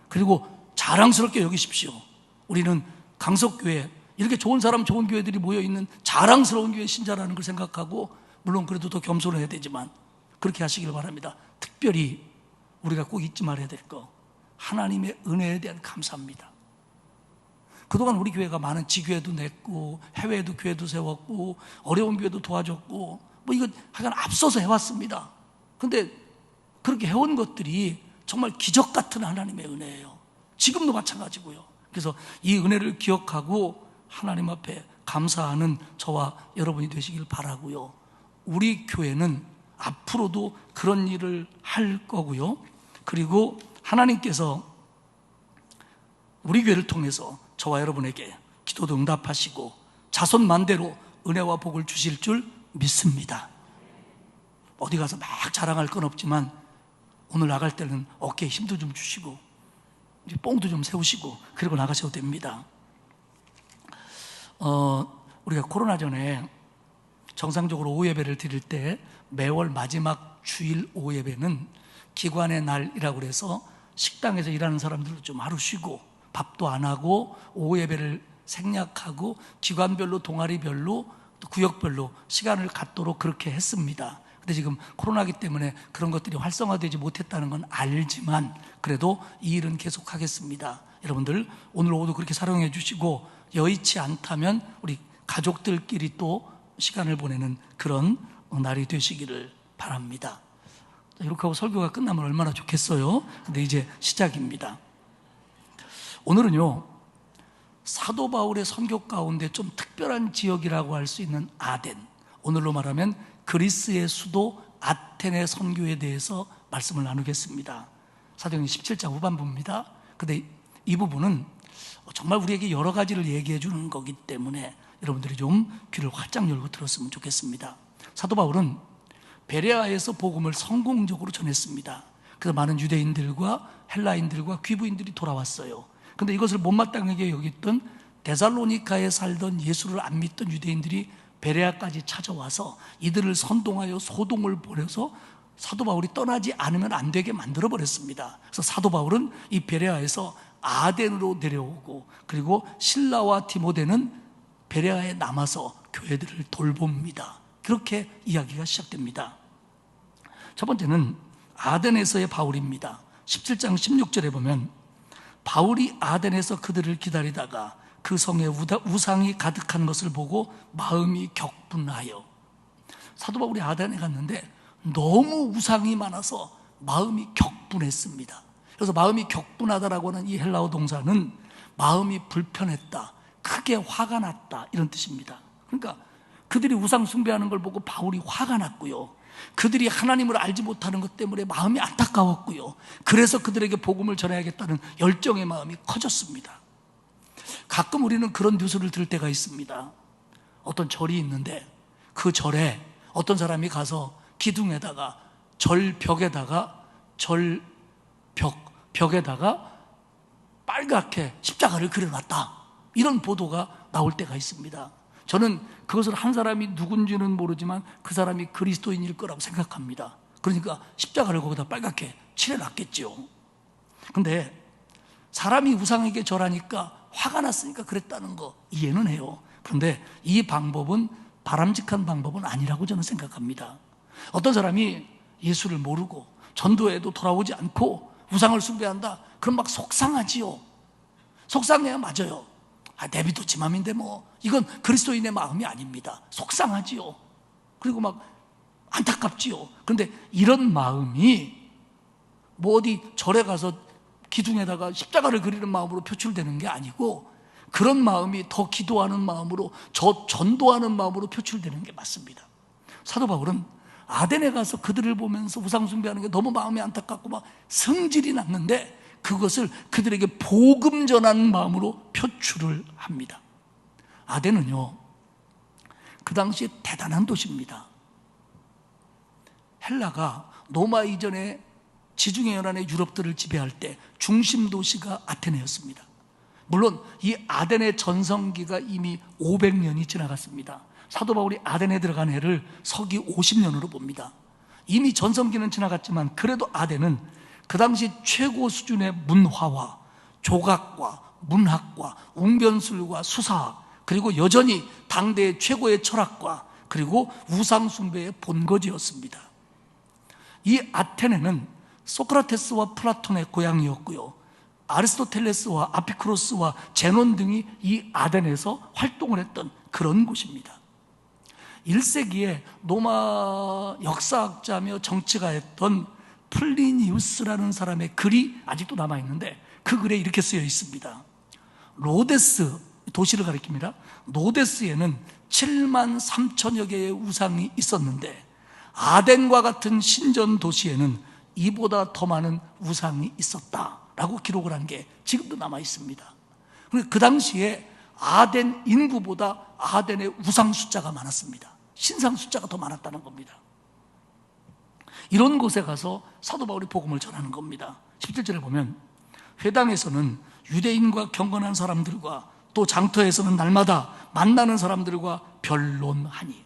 그리고 자랑스럽게 여기십시오. 우리는 강석교회, 이렇게 좋은 사람, 좋은 교회들이 모여있는 자랑스러운 교회 신자라는 걸 생각하고, 물론 그래도 더 겸손해야 되지만 그렇게 하시기를 바랍니다. 특별히 우리가 꼭 잊지 말아야 될 거, 하나님의 은혜에 대한 감사합니다. 그동안 우리 교회가 많은 지교회도 냈고 해외에도 교회도 세웠고 어려운 교회도 도와줬고 뭐 이거 하여간 앞서서 해왔습니다. 근데 그렇게 해온 것들이 정말 기적 같은 하나님의 은혜예요. 지금도 마찬가지고요. 그래서 이 은혜를 기억하고 하나님 앞에 감사하는 저와 여러분이 되시길 바라고요. 우리 교회는 앞으로도 그런 일을 할 거고요. 그리고 하나님께서 우리 교회를 통해서 저와 여러분에게 기도도 응답하시고 자손만대로 은혜와 복을 주실 줄 믿습니다. 어디 가서 막 자랑할 건 없지만 오늘 나갈 때는 어깨에 힘도 좀 주시고 뽕도 좀 세우시고 그리고 나가셔도 됩니다. 우리가 코로나 전에 정상적으로 오후 예배를 드릴 때 매월 마지막 주일 오후 예배는 기관의 날이라고 해서 식당에서 일하는 사람들도 좀 하루 쉬고 밥도 안 하고 오후 예배를 생략하고 기관별로 동아리별로 또 구역별로 시간을 갖도록 그렇게 했습니다. 근데 지금 코로나기 때문에 그런 것들이 활성화되지 못했다는 건 알지만 그래도 이 일은 계속하겠습니다. 여러분들 오늘 오후도 그렇게 사랑해 주시고 여의치 않다면 우리 가족들끼리 또 시간을 보내는 그런 날이 되시기를 바랍니다. 이렇게 하고 설교가 끝나면 얼마나 좋겠어요. 근데 이제 시작입니다. 오늘은요, 사도 바울의 선교 가운데 좀 특별한 지역이라고 할 수 있는 아덴, 오늘로 말하면 그리스의 수도 아텐의 선교에 대해서 말씀을 나누겠습니다. 사도행전 17장 후반부입니다. 근데 이 부분은 정말 우리에게 여러 가지를 얘기해 주는 거기 때문에 여러분들이 좀 귀를 활짝 열고 들었으면 좋겠습니다. 사도 바울은 베레아에서 복음을 성공적으로 전했습니다. 그래서 많은 유대인들과 헬라인들과 귀부인들이 돌아왔어요. 근데 이것을 못마땅하게 여겼던 데살로니카에 살던 예수를 안 믿던 유대인들이 베레아까지 찾아와서 이들을 선동하여 소동을 벌여서 사도 바울이 떠나지 않으면 안 되게 만들어 버렸습니다. 그래서 사도 바울은 이 베레아에서 아덴으로 내려오고 그리고 실라와 디모데는 베레아에 남아서 교회들을 돌봅니다. 그렇게 이야기가 시작됩니다. 첫 번째는 아덴에서의 바울입니다. 17장 16절에 보면 바울이 아덴에서 그들을 기다리다가 그 성에 우상이 가득한 것을 보고 마음이 격분하여. 사도 바울이 아덴에 갔는데 너무 우상이 많아서 마음이 격분했습니다. 그래서 마음이 격분하다라고 하는 이 헬라어 동사는 마음이 불편했다, 크게 화가 났다 이런 뜻입니다. 그러니까 그들이 우상 숭배하는 걸 보고 바울이 화가 났고요, 그들이 하나님을 알지 못하는 것 때문에 마음이 안타까웠고요, 그래서 그들에게 복음을 전해야겠다는 열정의 마음이 커졌습니다. 가끔 우리는 그런 뉴스를 들을 때가 있습니다. 어떤 절이 있는데 그 절에 어떤 사람이 가서 기둥에다가 벽에다가 빨갛게 십자가를 그려놨다, 이런 보도가 나올 때가 있습니다. 저는 그것을 한 사람이 누군지는 모르지만 그 사람이 그리스도인일 거라고 생각합니다. 그러니까 십자가를 거기다 빨갛게 칠해놨겠죠. 근데 사람이 우상에게 절하니까 화가 났으니까 그랬다는 거 이해는 해요. 그런데 이 방법은 바람직한 방법은 아니라고 저는 생각합니다. 어떤 사람이 예수를 모르고 전도에도 돌아오지 않고 우상을 숭배한다, 그럼 막 속상하지요. 속상해야 맞아요. 내비도 지 맘인데 뭐, 이건 그리스도인의 마음이 아닙니다. 속상하지요. 그리고 막 안타깝지요. 그런데 이런 마음이 뭐 어디 절에 가서 기둥에다가 십자가를 그리는 마음으로 표출되는 게 아니고, 그런 마음이 더 기도하는 마음으로, 전도하는 마음으로 표출되는 게 맞습니다. 사도 바울은 아덴에 가서 그들을 보면서 우상 숭배하는 게 너무 마음이 안타깝고 막 성질이 났는데 그것을 그들에게 복음 전하는 마음으로 표출을 합니다. 아덴은요, 그 당시에 대단한 도시입니다. 헬라가 로마 이전에 지중해 연안의 유럽들을 지배할 때 중심 도시가 아테네였습니다. 물론 이 아덴의 전성기가 이미 500년이 지나갔습니다. 사도 바울이 아덴에 들어간 해를 서기 50년으로 봅니다. 이미 전성기는 지나갔지만 그래도 아덴은 그 당시 최고 수준의 문화와 조각과 문학과 웅변술과 수사학, 그리고 여전히 당대의 최고의 철학과 그리고 우상 숭배의 본거지였습니다. 이 아테네는 소크라테스와 플라톤의 고향이었고요, 아리스토텔레스와 아피쿠로스와 제논 등이 이 아덴에서 활동을 했던 그런 곳입니다. 1세기에 로마 역사학자며 정치가였던 플리니우스라는 사람의 글이 아직도 남아있는데 그 글에 이렇게 쓰여 있습니다. 로데스, 도시를 가리킵니다. 로데스에는 7만 3천여 개의 우상이 있었는데 아덴과 같은 신전 도시에는 이보다 더 많은 우상이 있었다라고 기록을 한 게 지금도 남아 있습니다. 그 당시에 아덴 인구보다 아덴의 우상 숫자가 많았습니다. 신상 숫자가 더 많았다는 겁니다. 이런 곳에 가서 사도 바울이 복음을 전하는 겁니다. 17절에 보면 회당에서는 유대인과 경건한 사람들과 또 장터에서는 날마다 만나는 사람들과 변론하니,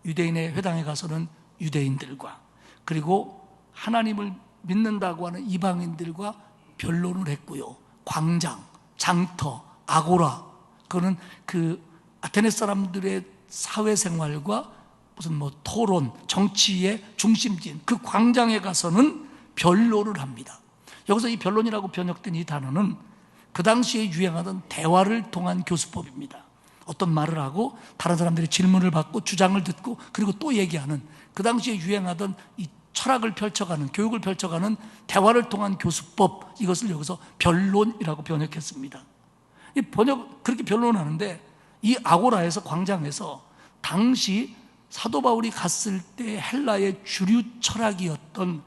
유대인의 회당에 가서는 유대인들과 그리고 하나님을 믿는다고 하는 이방인들과 변론을 했고요. 광장, 장터, 아고라, 그거는 그 아테네 사람들의 사회생활과 무슨 토론, 정치의 중심지인 그 광장에 가서는 변론을 합니다. 여기서 이 변론이라고 번역된 이 단어는 그 당시에 유행하던 대화를 통한 교수법입니다. 어떤 말을 하고 다른 사람들이 질문을 받고 주장을 듣고 그리고 또 얘기하는, 그 당시에 유행하던 이 철학을 펼쳐가는, 교육을 펼쳐가는 대화를 통한 교수법, 이것을 여기서 변론이라고 번역했습니다. 그렇게 변론하는데 이 아고라에서, 광장에서 당시 사도 바울이 갔을 때 헬라의 주류 철학이었던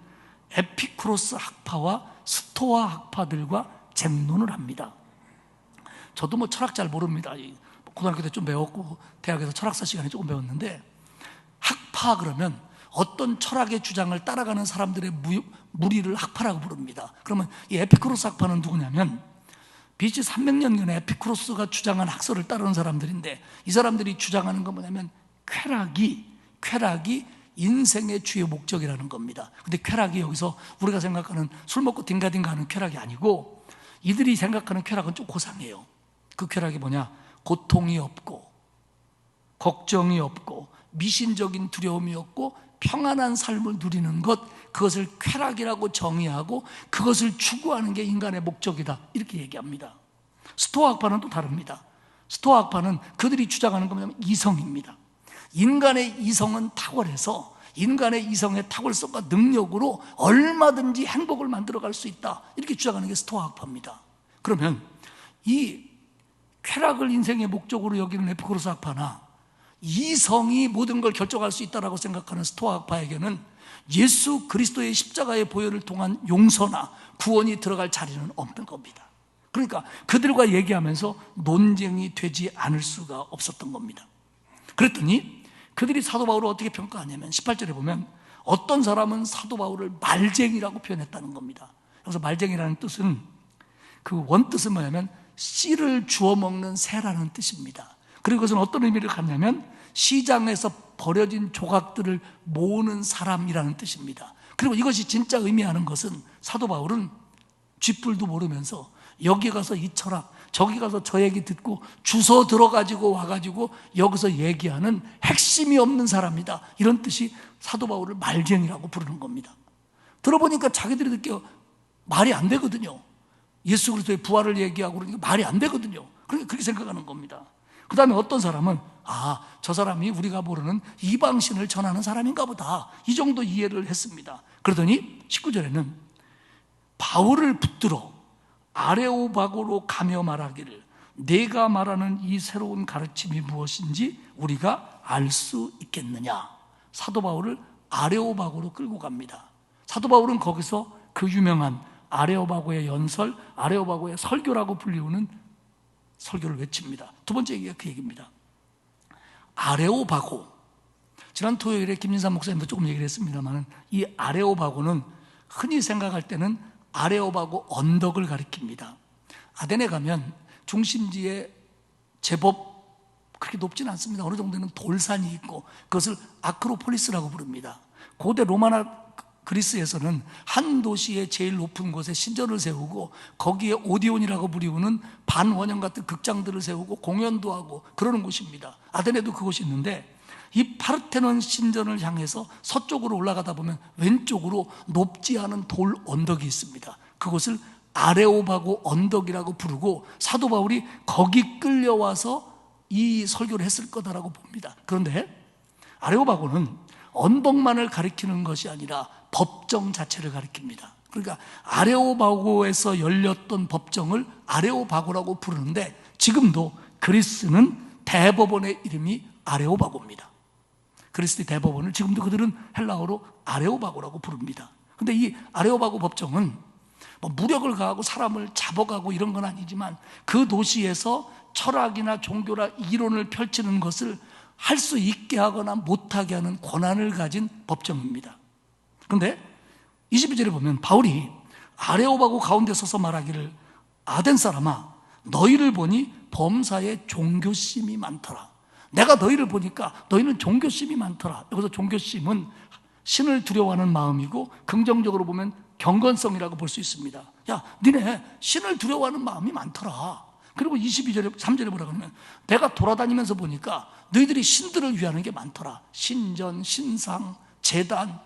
에피쿠로스 학파와 스토아 학파들과 쟁론을 합니다. 저도 철학 잘 모릅니다. 고등학교 때 좀 배웠고 대학에서 철학사 시간에 조금 배웠는데, 학파 그러면 어떤 철학의 주장을 따라가는 사람들의 무리를 학파라고 부릅니다. 그러면 이 에피쿠로스 학파는 누구냐면 BC 300년경에 에피쿠로스가 주장한 학설을 따르는 사람들인데, 이 사람들이 주장하는 건 뭐냐면 쾌락이 인생의 주요 목적이라는 겁니다. 근데 쾌락이 여기서 우리가 생각하는 술 먹고 딩가딩가 하는 쾌락이 아니고, 이들이 생각하는 쾌락은 좀 고상해요. 그 쾌락이 뭐냐? 고통이 없고 걱정이 없고 미신적인 두려움이 없고 평안한 삶을 누리는 것, 그것을 쾌락이라고 정의하고 그것을 추구하는 게 인간의 목적이다, 이렇게 얘기합니다. 스토아 학파는 또 다릅니다. 스토아 학파는 그들이 주장하는 건 뭐냐면 이성입니다. 인간의 이성은 탁월해서 인간의 이성의 탁월성과 능력으로 얼마든지 행복을 만들어갈 수 있다, 이렇게 주장하는 게 스토아 학파입니다. 그러면 이 쾌락을 인생의 목적으로 여기는 에피쿠로스 학파나 이성이 모든 걸 결정할 수 있다고 생각하는 스토아 학파에게는 예수 그리스도의 십자가의 보혈을 통한 용서나 구원이 들어갈 자리는 없는 겁니다. 그러니까 그들과 얘기하면서 논쟁이 되지 않을 수가 없었던 겁니다. 그랬더니 그들이 사도 바울을 어떻게 평가하냐면 18절에 보면 어떤 사람은 사도 바울을 말쟁이라고 표현했다는 겁니다. 여기서 말쟁이라는 뜻은, 그 원뜻은 뭐냐면 씨를 주워 먹는 새라는 뜻입니다. 그리고 그것은 어떤 의미를 갖냐면 시장에서 버려진 조각들을 모으는 사람이라는 뜻입니다. 그리고 이것이 진짜 의미하는 것은 사도 바울은 쥐뿔도 모르면서 여기 가서 이 철학, 저기 가서 저 얘기 듣고 주워 들어가지고 와가지고 여기서 얘기하는 핵심이 없는 사람이다, 이런 뜻이 사도 바울을 말쟁이라고 부르는 겁니다. 들어보니까 자기들이 느껴 말이 안 되거든요. 예수 그리스도의 부활을 얘기하고 그러니까 말이 안 되거든요. 그러니까 그렇게 생각하는 겁니다. 그 다음에 어떤 사람은 저 사람이 우리가 모르는 이방신을 전하는 사람인가 보다, 이 정도 이해를 했습니다. 그러더니 19절에는 바울을 붙들어 아레오바고로 가며 말하기를 내가 말하는 이 새로운 가르침이 무엇인지 우리가 알 수 있겠느냐. 사도 바울을 아레오바고로 끌고 갑니다. 사도 바울은 거기서 그 유명한 아레오바고의 연설, 아레오바고의 설교라고 불리우는 설교를 외칩니다. 두 번째 얘기가 그 얘기입니다. 아레오바고, 지난 토요일에 김진삼 목사님도 조금 얘기를 했습니다만, 이 아레오바고는 흔히 생각할 때는 아레오바고 언덕을 가리킵니다. 아덴에 가면 중심지에 제법 그렇게 높지는 않습니다. 어느 정도는 돌산이 있고 그것을 아크로폴리스라고 부릅니다. 고대 로마나 그리스에서는 한 도시의 제일 높은 곳에 신전을 세우고 거기에 오디온이라고 부리우는 반원형 같은 극장들을 세우고 공연도 하고 그러는 곳입니다. 아덴에도 그곳이 있는데, 이 파르테논 신전을 향해서 서쪽으로 올라가다 보면 왼쪽으로 높지 않은 돌 언덕이 있습니다. 그곳을 아레오바고 언덕이라고 부르고 사도 바울이 거기 끌려와서 이 설교를 했을 거다라고 봅니다. 그런데 아레오바고는 언덕만을 가리키는 것이 아니라 법정 자체를 가리킵니다. 그러니까 아레오바고에서 열렸던 법정을 아레오바고라고 부르는데 지금도 그리스는 대법원의 이름이 아레오바고입니다. 그리스의 대법원을 지금도 그들은 헬라어로 아레오바고라고 부릅니다. 그런데 이 아레오바고 법정은 뭐 무력을 가하고 사람을 잡아가고 이런 건 아니지만 그 도시에서 철학이나 종교나 이론을 펼치는 것을 할 수 있게 하거나 못하게 하는 권한을 가진 법정입니다. 그런데 22절에 보면 바울이 아레오바고 가운데 서서 말하기를 아덴 사람아 너희를 보니 범사에 종교심이 많더라. 내가 너희를 보니까 너희는 종교심이 많더라. 여기서 종교심은 신을 두려워하는 마음이고 긍정적으로 보면 경건성이라고 볼 수 있습니다. 야, 니네 신을 두려워하는 마음이 많더라. 그리고 22절에 3절에 뭐라 그러면 내가 돌아다니면서 보니까 너희들이 신들을 위하는 게 많더라. 신전, 신상, 제단,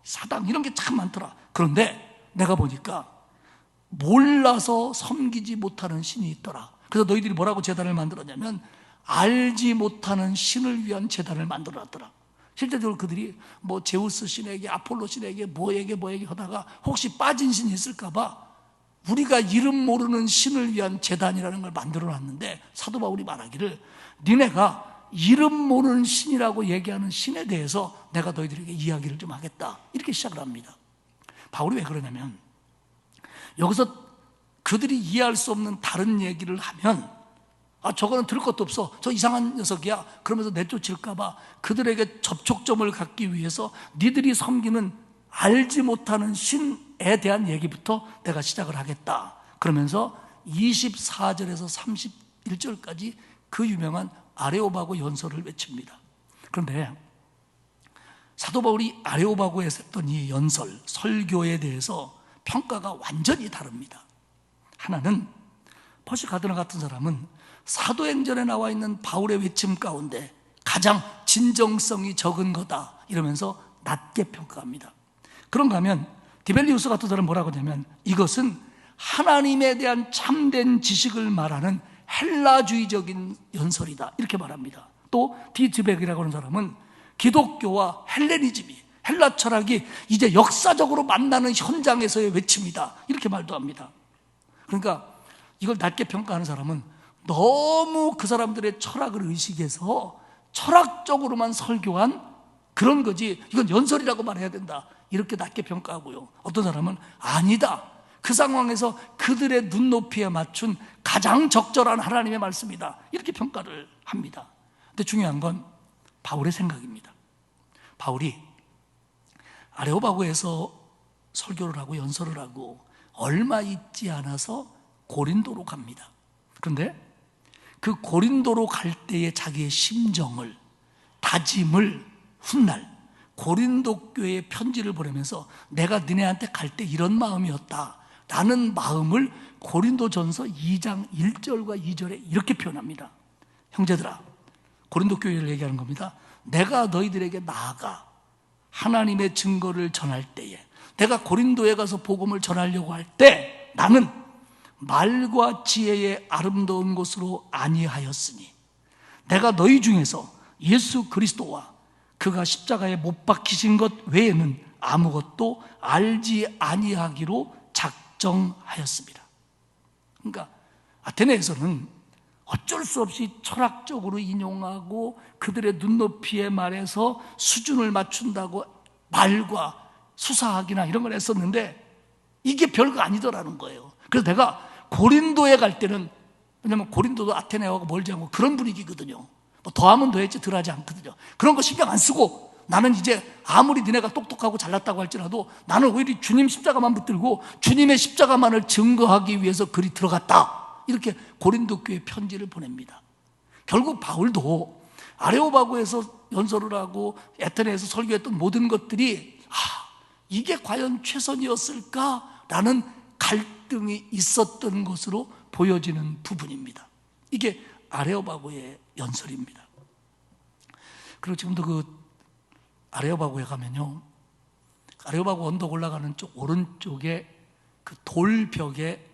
사당 이런 게 참 많더라. 그런데 내가 보니까 몰라서 섬기지 못하는 신이 있더라. 그래서 너희들이 뭐라고 제단을 만들었냐면 알지 못하는 신을 위한 제단을 만들어놨더라. 실제적으로 그들이 제우스 신에게 아폴로 신에게 뭐에게 하다가 혹시 빠진 신이 있을까봐 우리가 이름 모르는 신을 위한 제단이라는 걸 만들어놨는데 사도 바울이 말하기를 니네가 이름 모르는 신이라고 얘기하는 신에 대해서 내가 너희들에게 이야기를 좀 하겠다 이렇게 시작을 합니다. 바울이 왜 그러냐면 여기서 그들이 이해할 수 없는 다른 얘기를 하면 저거는 들을 것도 없어. 저 이상한 녀석이야. 그러면서 내쫓을까봐 그들에게 접촉점을 갖기 위해서 니들이 섬기는 알지 못하는 신에 대한 얘기부터 내가 시작을 하겠다. 그러면서 24절에서 31절까지 그 유명한 아레오바고 연설을 외칩니다. 그런데 사도 바울이 아레오바고에서 했던 이 연설, 설교에 대해서 평가가 완전히 다릅니다. 하나는 퍼시 가드너 같은 사람은 사도행전에 나와 있는 바울의 외침 가운데 가장 진정성이 적은 거다 이러면서 낮게 평가합니다. 그런가 하면 디벨리우스 같은 사람은 뭐라고 하냐면 이것은 하나님에 대한 참된 지식을 말하는 헬라주의적인 연설이다 이렇게 말합니다. 또 디트백이라고 하는 사람은 기독교와 헬레니즘이 헬라 철학이 이제 역사적으로 만나는 현장에서의 외침이다 이렇게 말도 합니다. 그러니까 이걸 낮게 평가하는 사람은 너무 그 사람들의 철학을 의식해서 철학적으로만 설교한 그런 거지 이건 연설이라고 말해야 된다 이렇게 낮게 평가하고요. 어떤 사람은 아니다. 그 상황에서 그들의 눈높이에 맞춘 가장 적절한 하나님의 말씀이다 이렇게 평가를 합니다. 근데 중요한 건 바울의 생각입니다. 바울이 아레오바고에서 설교를 하고 연설을 하고 얼마 있지 않아서 고린도로 갑니다. 그런데 그 고린도로 갈 때의 자기의 심정을 다짐을 훗날 고린도 교회에 편지를 보내면서 내가 너네한테 갈 때 이런 마음이었다 라는 마음을 고린도전서 2장 1절과 2절에 이렇게 표현합니다. 형제들아, 고린도 교회를 얘기하는 겁니다. 내가 너희들에게 나아가 하나님의 증거를 전할 때에 내가 고린도에 가서 복음을 전하려고 할 때 나는 말과 지혜의 아름다운 것으로 아니하였으니 내가 너희 중에서 예수 그리스도와 그가 십자가에 못 박히신 것 외에는 아무것도 알지 아니하기로 작정하였습니다. 그러니까 아테네에서는 어쩔 수 없이 철학적으로 인용하고 그들의 눈높이에 말해서 수준을 맞춘다고 말과 수사학이나 이런 걸 했었는데 이게 별거 아니더라는 거예요. 그래서 내가 고린도에 갈 때는 왜냐하면 고린도도 아테네하고 멀지 않고 그런 분위기거든요. 더하면 더했지 덜하지 않거든요. 그런 거 신경 안 쓰고 나는 이제 아무리 니네가 똑똑하고 잘났다고 할지라도 나는 오히려 주님 십자가만 붙들고 주님의 십자가만을 증거하기 위해서 그리 들어갔다 이렇게 고린도 교회에 편지를 보냅니다. 결국 바울도 아레오바고에서 연설을 하고 아테네에서 설교했던 모든 것들이 이게 과연 최선이었을까라는 갈등이 있었던 것으로 보여지는 부분입니다. 이게 아레오바고의 연설입니다. 그리고 지금도 그 아레오바고에 가면요, 아레오바고 언덕 올라가는 쪽 오른쪽에 그 돌벽에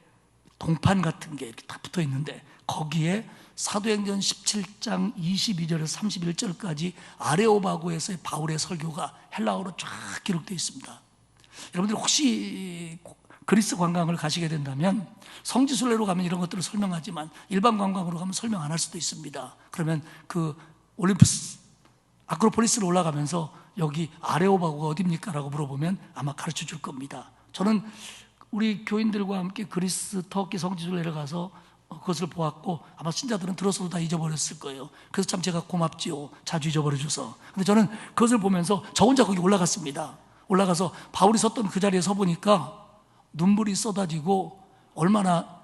동판 같은 게 이렇게 딱 붙어 있는데 거기에 사도행전 17장 22절에서 31절까지 아레오바고에서의 바울의 설교가 헬라어로 쫙 기록되어 있습니다. 여러분들 혹시 그리스 관광을 가시게 된다면 성지순례로 가면 이런 것들을 설명하지만 일반 관광으로 가면 설명 안 할 수도 있습니다. 그러면 그 올림푸스 아크로폴리스로 올라가면서 여기 아레오바고가 어디입니까? 라고 물어보면 아마 가르쳐 줄 겁니다. 저는 우리 교인들과 함께 그리스 터키 성지순례를 가서 그것을 보았고 아마 신자들은 들었어도 다 잊어버렸을 거예요. 그래서 참 제가 고맙지요. 자주 잊어버려줘서. 근데 저는 그것을 보면서 저 혼자 거기 올라갔습니다. 올라가서 바울이 섰던 그 자리에 서 보니까 눈물이 쏟아지고 얼마나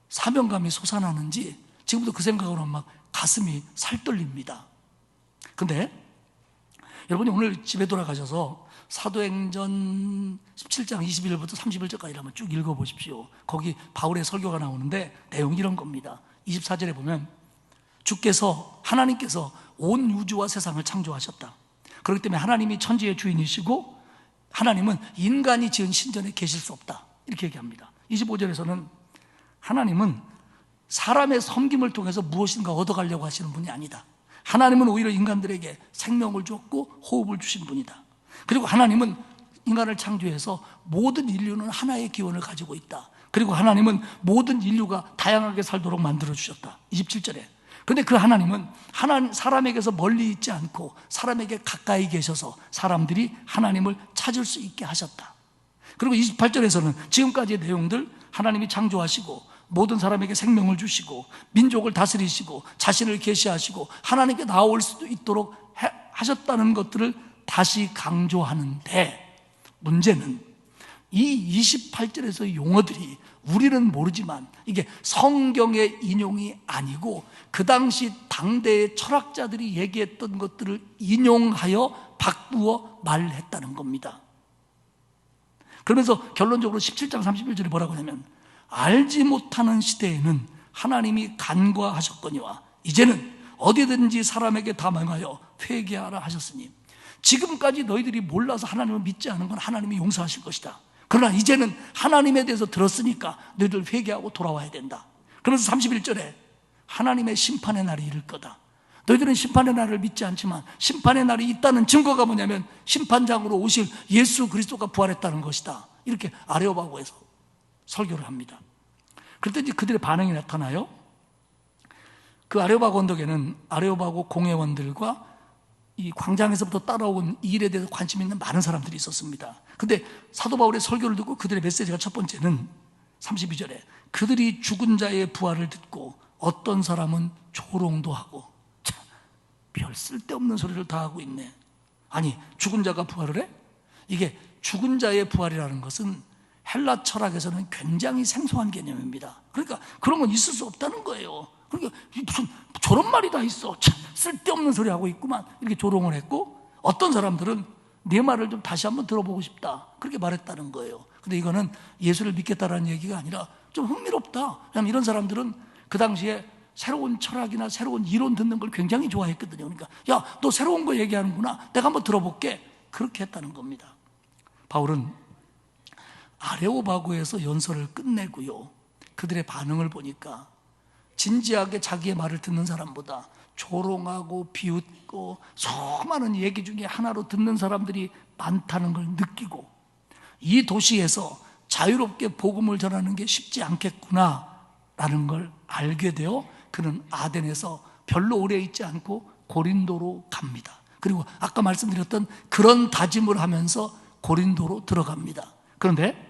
사명감이 솟아나는지 지금도 그 생각으로 막 가슴이 살떨립니다. 근데 여러분이 오늘 집에 돌아가셔서 사도행전 17장 21절부터 31절까지 한번 쭉 읽어보십시오. 거기 바울의 설교가 나오는데 내용이 이런 겁니다. 24절에 보면 주께서 하나님께서 온 우주와 세상을 창조하셨다. 그렇기 때문에 하나님이 천지의 주인이시고 하나님은 인간이 지은 신전에 계실 수 없다. 이렇게 얘기합니다. 25절에서는 하나님은 사람의 섬김을 통해서 무엇인가 얻어가려고 하시는 분이 아니다. 하나님은 오히려 인간들에게 생명을 줬고 호흡을 주신 분이다. 그리고 하나님은 인간을 창조해서 모든 인류는 하나의 기원을 가지고 있다. 그리고 하나님은 모든 인류가 다양하게 살도록 만들어주셨다. 27절에. 그런데 그 하나님은 사람에게서 멀리 있지 않고 사람에게 가까이 계셔서 사람들이 하나님을 찾을 수 있게 하셨다. 그리고 28절에서는 지금까지의 내용들 하나님이 창조하시고 모든 사람에게 생명을 주시고 민족을 다스리시고 자신을 계시하시고 하나님께 나올 수도 있도록 하셨다는 것들을 다시 강조하는데 문제는 이 28절에서의 용어들이 우리는 모르지만 이게 성경의 인용이 아니고 그 당시 당대의 철학자들이 얘기했던 것들을 인용하여 바꾸어 말했다는 겁니다. 그러면서 결론적으로 17장 31절에 뭐라고 하냐면 알지 못하는 시대에는 하나님이 간과하셨거니와 이제는 어디든지 사람에게 다 명하여 회개하라 하셨으니 지금까지 너희들이 몰라서 하나님을 믿지 않은 건 하나님이 용서하실 것이다. 그러나 이제는 하나님에 대해서 들었으니까 너희들 회개하고 돌아와야 된다. 그래서 31절에 하나님의 심판의 날이 이를 거다. 너희들은 심판의 날을 믿지 않지만 심판의 날이 있다는 증거가 뭐냐면 심판장으로 오실 예수 그리스도가 부활했다는 것이다. 이렇게 아레오바고에서 설교를 합니다. 그랬더니 그들의 반응이 나타나요. 그 아레오바고 언덕에는 아레오바고 공회원들과 이 광장에서부터 따라온 이 일에 대해서 관심 있는 많은 사람들이 있었습니다. 근데 사도 바울의 설교를 듣고 그들의 메시지가 첫 번째는 32절에 그들이 죽은 자의 부활을 듣고 어떤 사람은 조롱도 하고 참, 별 쓸데없는 소리를 다 하고 있네. 아니 죽은 자가 부활을 해? 이게 죽은 자의 부활이라는 것은 헬라 철학에서는 굉장히 생소한 개념입니다. 그러니까 그런 건 있을 수 없다는 거예요. 그러니까 무슨 저런 말이 다 있어. 참 쓸데없는 소리 하고 있구만. 이렇게 조롱을 했고 어떤 사람들은 네 말을 좀 다시 한번 들어보고 싶다. 그렇게 말했다는 거예요. 근데 이거는 예수를 믿겠다라는 얘기가 아니라 좀 흥미롭다. 왜냐하면 이런 사람들은 그 당시에 새로운 철학이나 새로운 이론 듣는 걸 굉장히 좋아했거든요. 그러니까 야, 너 새로운 거 얘기하는구나. 내가 한번 들어볼게. 그렇게 했다는 겁니다. 바울은 아레오바고에서 연설을 끝내고요. 그들의 반응을 보니까 진지하게 자기의 말을 듣는 사람보다 조롱하고 비웃고 수많은 얘기 중에 하나로 듣는 사람들이 많다는 걸 느끼고 이 도시에서 자유롭게 복음을 전하는 게 쉽지 않겠구나 라는 걸 알게 되어 그는 아덴에서 별로 오래 있지 않고 고린도로 갑니다. 그리고 아까 말씀드렸던 그런 다짐을 하면서 고린도로 들어갑니다. 그런데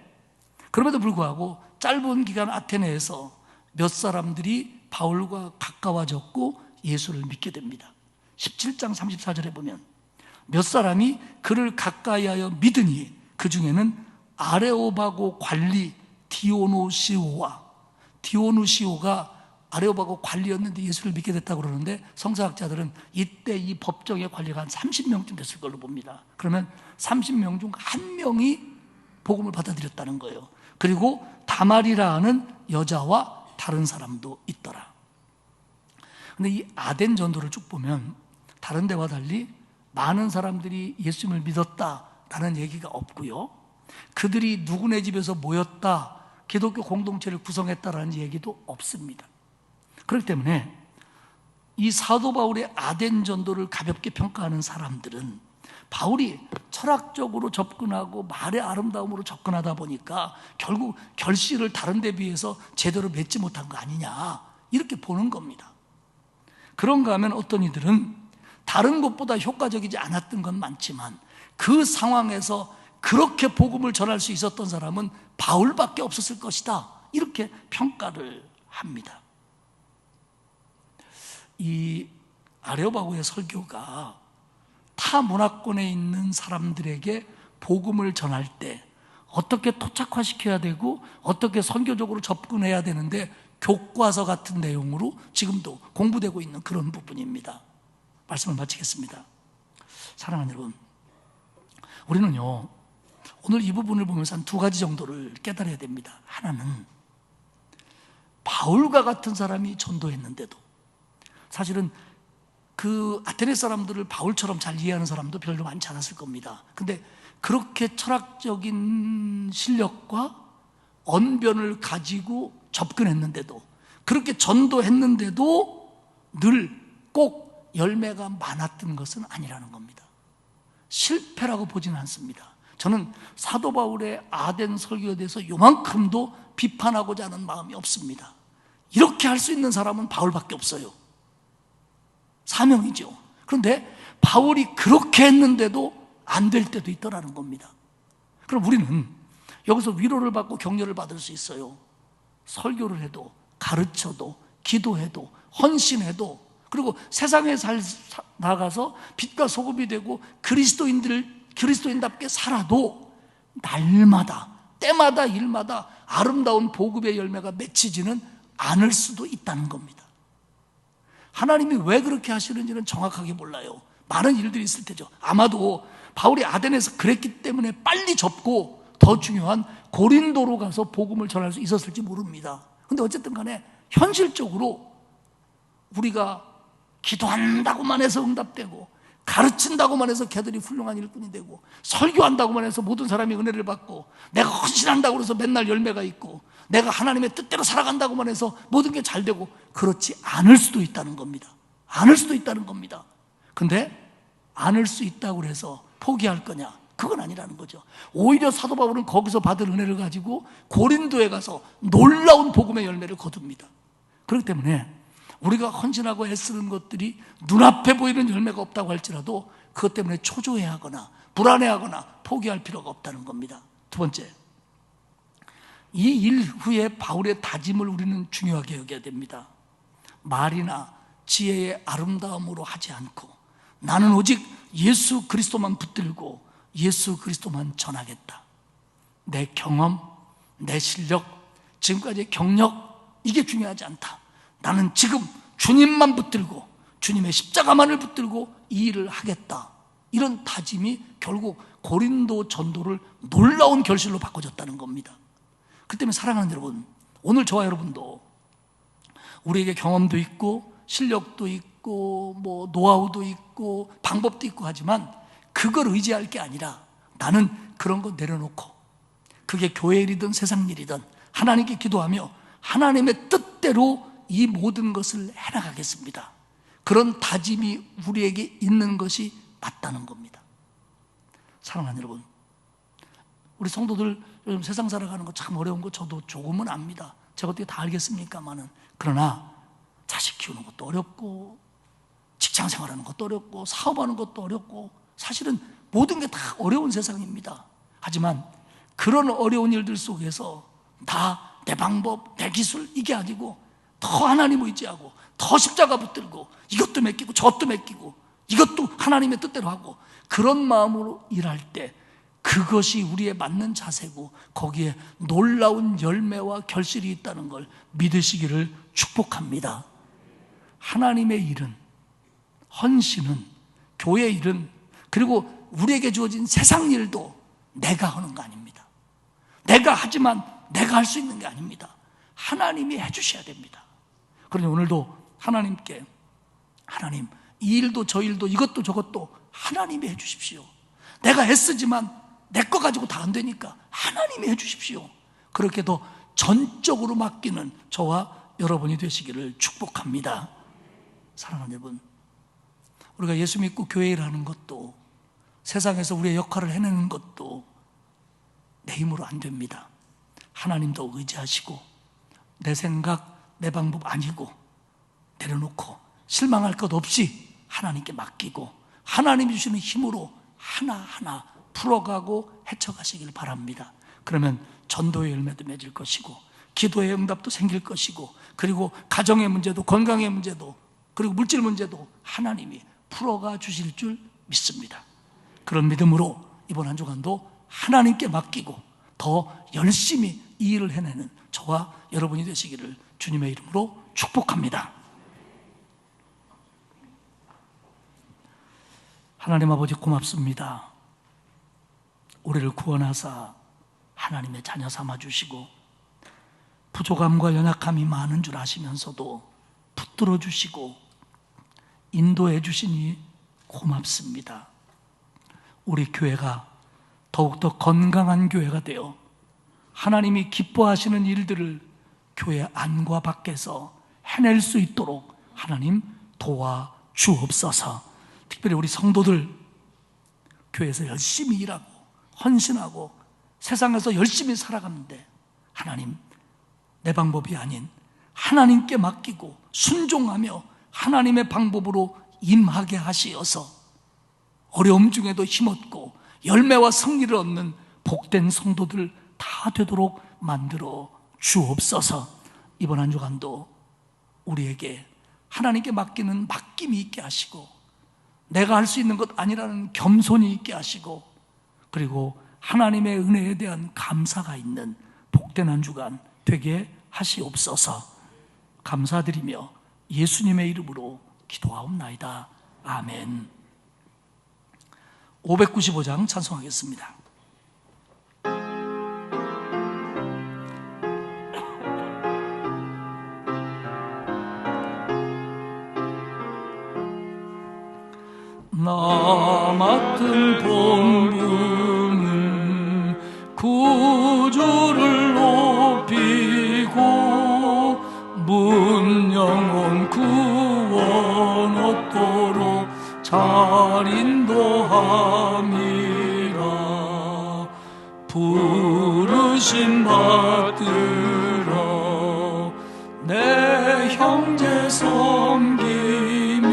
그럼에도 불구하고 짧은 기간 아테네에서 몇 사람들이 바울과 가까워졌고 예수를 믿게 됩니다. 17장 34절에 보면 몇 사람이 그를 가까이하여 믿으니 그 중에는 아레오바고 관리 디오누시오가 아레오바고 관리였는데 예수를 믿게 됐다고 그러는데 성서학자들은 이때 이 법정의 관리가 한 30명쯤 됐을 걸로 봅니다. 그러면 30명 중 한 명이 복음을 받아들였다는 거예요. 그리고 다말이라 하는 여자와 다른 사람도 있더라. 근데 이 아덴 전도를 쭉 보면 다른 데와 달리 많은 사람들이 예수님을 믿었다라는 얘기가 없고요. 그들이 누구네 집에서 모였다, 기독교 공동체를 구성했다라는 얘기도 없습니다. 그렇기 때문에 이 사도 바울의 아덴 전도를 가볍게 평가하는 사람들은 바울이 철학적으로 접근하고 말의 아름다움으로 접근하다 보니까 결국 결실을 다른 데 비해서 제대로 맺지 못한 거 아니냐, 이렇게 보는 겁니다. 그런가 하면 어떤 이들은 다른 것보다 효과적이지 않았던 건 많지만 그 상황에서 그렇게 복음을 전할 수 있었던 사람은 바울밖에 없었을 것이다, 이렇게 평가를 합니다. 이 아레오바고의 설교가 타 문화권에 있는 사람들에게 복음을 전할 때 어떻게 토착화시켜야 되고 어떻게 선교적으로 접근해야 되는데 교과서 같은 내용으로 지금도 공부되고 있는 그런 부분입니다. 말씀을 마치겠습니다. 사랑하는 여러분, 우리는요 오늘 이 부분을 보면서 한 두 가지 정도를 깨달아야 됩니다. 하나는 바울과 같은 사람이 전도했는데도 사실은 그 아테네 사람들을 바울처럼 잘 이해하는 사람도 별로 많지 않았을 겁니다. 근데 그렇게 철학적인 실력과 언변을 가지고 접근했는데도, 그렇게 전도했는데도 늘 꼭 열매가 많았던 것은 아니라는 겁니다. 실패라고 보지는 않습니다. 저는 사도 바울의 아덴 설교에 대해서 요만큼도 비판하고자 하는 마음이 없습니다. 이렇게 할 수 있는 사람은 바울밖에 없어요. 사명이죠. 그런데 바울이 그렇게 했는데도 안 될 때도 있더라는 겁니다. 그럼 우리는 여기서 위로를 받고 격려를 받을 수 있어요. 설교를 해도, 가르쳐도, 기도해도, 헌신해도, 그리고 세상에 나가서 빛과 소금이 되고 그리스도인답게 살아도 날마다, 때마다, 일마다 아름다운 복음의 열매가 맺히지는 않을 수도 있다는 겁니다. 하나님이 왜 그렇게 하시는지는 정확하게 몰라요. 많은 일들이 있을 테죠. 아마도 바울이 아덴에서 그랬기 때문에 빨리 접고 더 중요한 고린도로 가서 복음을 전할 수 있었을지 모릅니다. 그런데 어쨌든 간에 현실적으로 우리가 기도한다고만 해서 응답되고, 가르친다고만 해서 걔들이 훌륭한 일꾼이 되고, 설교한다고만 해서 모든 사람이 은혜를 받고, 내가 헌신한다고 해서 맨날 열매가 있고, 내가 하나님의 뜻대로 살아간다고만 해서 모든 게 잘 되고, 그렇지 않을 수도 있다는 겁니다. 않을 수도 있다는 겁니다. 근데 않을 수 있다고 해서 포기할 거냐? 그건 아니라는 거죠. 오히려 사도 바울은 거기서 받은 은혜를 가지고 고린도에 가서 놀라운 복음의 열매를 거둡니다. 그렇기 때문에 우리가 헌신하고 애쓰는 것들이 눈앞에 보이는 열매가 없다고 할지라도 그것 때문에 초조해하거나 불안해하거나 포기할 필요가 없다는 겁니다. 두 번째, 이 일 후에 바울의 다짐을 우리는 중요하게 여겨야 됩니다. 말이나 지혜의 아름다움으로 하지 않고 나는 오직 예수 그리스도만 붙들고 예수 그리스도만 전하겠다. 내 경험, 내 실력, 지금까지의 경력, 이게 중요하지 않다. 나는 지금 주님만 붙들고 주님의 십자가만을 붙들고 이 일을 하겠다. 이런 다짐이 결국 고린도 전도를 놀라운 결실로 바꿔줬다는 겁니다. 그 때문에 사랑하는 여러분, 오늘 저와 여러분도 우리에게 경험도 있고 실력도 있고 뭐 노하우도 있고 방법도 있고 하지만 그걸 의지할 게 아니라 나는 그런 거 내려놓고, 그게 교회 일이든 세상 일이든 하나님께 기도하며 하나님의 뜻대로 이 모든 것을 해나가겠습니다. 그런 다짐이 우리에게 있는 것이 맞다는 겁니다. 사랑하는 여러분, 우리 성도들 요즘 세상 살아가는 거 참 어려운 거 저도 조금은 압니다. 제가 어떻게 다 알겠습니까마는, 그러나 자식 키우는 것도 어렵고 직장 생활하는 것도 어렵고 사업하는 것도 어렵고 사실은 모든 게 다 어려운 세상입니다. 하지만 그런 어려운 일들 속에서 다 내 방법, 내 기술 이게 아니고 더 하나님 의지하고 더 십자가 붙들고 이것도 맡기고 저것도 맡기고 이것도 하나님의 뜻대로 하고 그런 마음으로 일할 때 그것이 우리의 맞는 자세고 거기에 놀라운 열매와 결실이 있다는 걸 믿으시기를 축복합니다. 하나님의 일은, 헌신은, 교회 일은, 그리고 우리에게 주어진 세상 일도 내가 하는 거 아닙니다. 내가 하지만 내가 할 수 있는 게 아닙니다. 하나님이 해주셔야 됩니다. 그러니 오늘도 하나님께, 하나님 이 일도 저 일도 이것도 저것도 하나님이 해주십시오. 내가 애쓰지만 내 거 가지고 다 안 되니까 하나님이 해주십시오. 그렇게 더 전적으로 맡기는 저와 여러분이 되시기를 축복합니다. 사랑하는 여러분, 우리가 예수 믿고 교회 일하는 것도, 세상에서 우리의 역할을 해내는 것도 내 힘으로 안 됩니다. 하나님도 의지하시고, 내 생각, 내 방법 아니고 내려놓고 실망할 것 없이 하나님께 맡기고 하나님이 주시는 힘으로 하나하나 풀어가고 헤쳐가시길 바랍니다. 그러면 전도의 열매도 맺을 것이고, 기도의 응답도 생길 것이고, 그리고 가정의 문제도, 건강의 문제도, 그리고 물질 문제도 하나님이 풀어가 주실 줄 믿습니다. 그런 믿음으로 이번 한 주간도 하나님께 맡기고 더 열심히 이 일을 해내는 저와 여러분이 되시기를 주님의 이름으로 축복합니다. 하나님 아버지 고맙습니다. 우리를 구원하사 하나님의 자녀 삼아주시고, 부족함과 연약함이 많은 줄 아시면서도 붙들어 주시고 인도해 주시니 고맙습니다. 우리 교회가 더욱더 건강한 교회가 되어 하나님이 기뻐하시는 일들을 교회 안과 밖에서 해낼 수 있도록 하나님 도와주옵소서. 특별히 우리 성도들 교회에서 열심히 일하고 헌신하고 세상에서 열심히 살아가는데 하나님, 내 방법이 아닌 하나님께 맡기고 순종하며 하나님의 방법으로 임하게 하시어서 어려움 중에도 힘없고 열매와 승리를 얻는 복된 성도들 다 되도록 만들어 주옵소서. 이번 한 주간도 우리에게 하나님께 맡기는 맡김이 있게 하시고, 내가 할 수 있는 것 아니라는 겸손이 있게 하시고, 그리고 하나님의 은혜에 대한 감사가 있는 복된 한 주간 되게 하시옵소서. 감사드리며 예수님의 이름으로 기도하옵나이다. 아멘. 595장 찬송하겠습니다. 나 맡은 본분은 구주를 높이고 문 영혼 구원 얻도록 잘 인도함이라. 부르심 받들어 내 형제 섬기며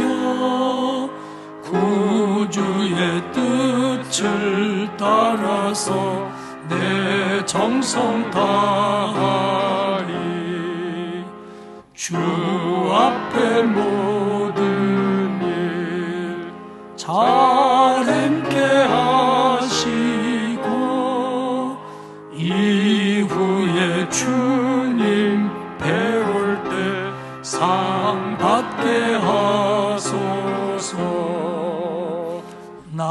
구주의 뜻을 따라서 내 정성 다하리. 주 앞에 모든 일 잘 행케 하시고 이후에 주님 배울 때 상 받게 하소서. 나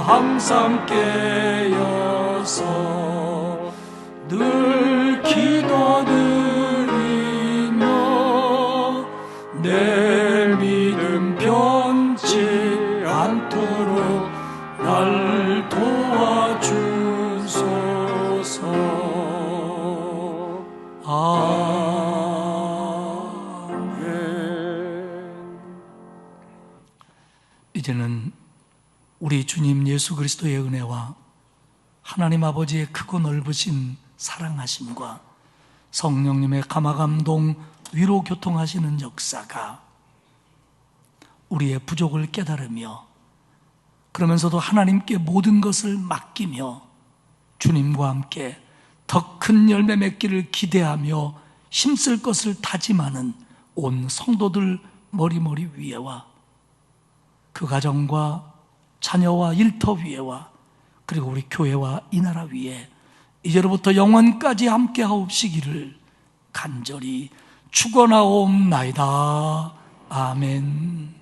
항상 깨어서 늘 기도드리며 내 믿음 변치 않도록 날 도와주소서. 아멘. 이제는 우리 주님 예수 그리스도의 은혜와 하나님 아버지의 크고 넓으신 사랑하심과 성령님의 감화감동 위로 교통하시는 역사가 우리의 부족을 깨달으며 그러면서도 하나님께 모든 것을 맡기며 주님과 함께 더 큰 열매 맺기를 기대하며 힘쓸 것을 다짐하는 온 성도들 머리머리 위에와 그 가정과 자녀와 일터 위에와 그리고 우리 교회와 이 나라 위에 이제로부터 영원까지 함께 하옵시기를 간절히 축원하옵나이다. 아멘.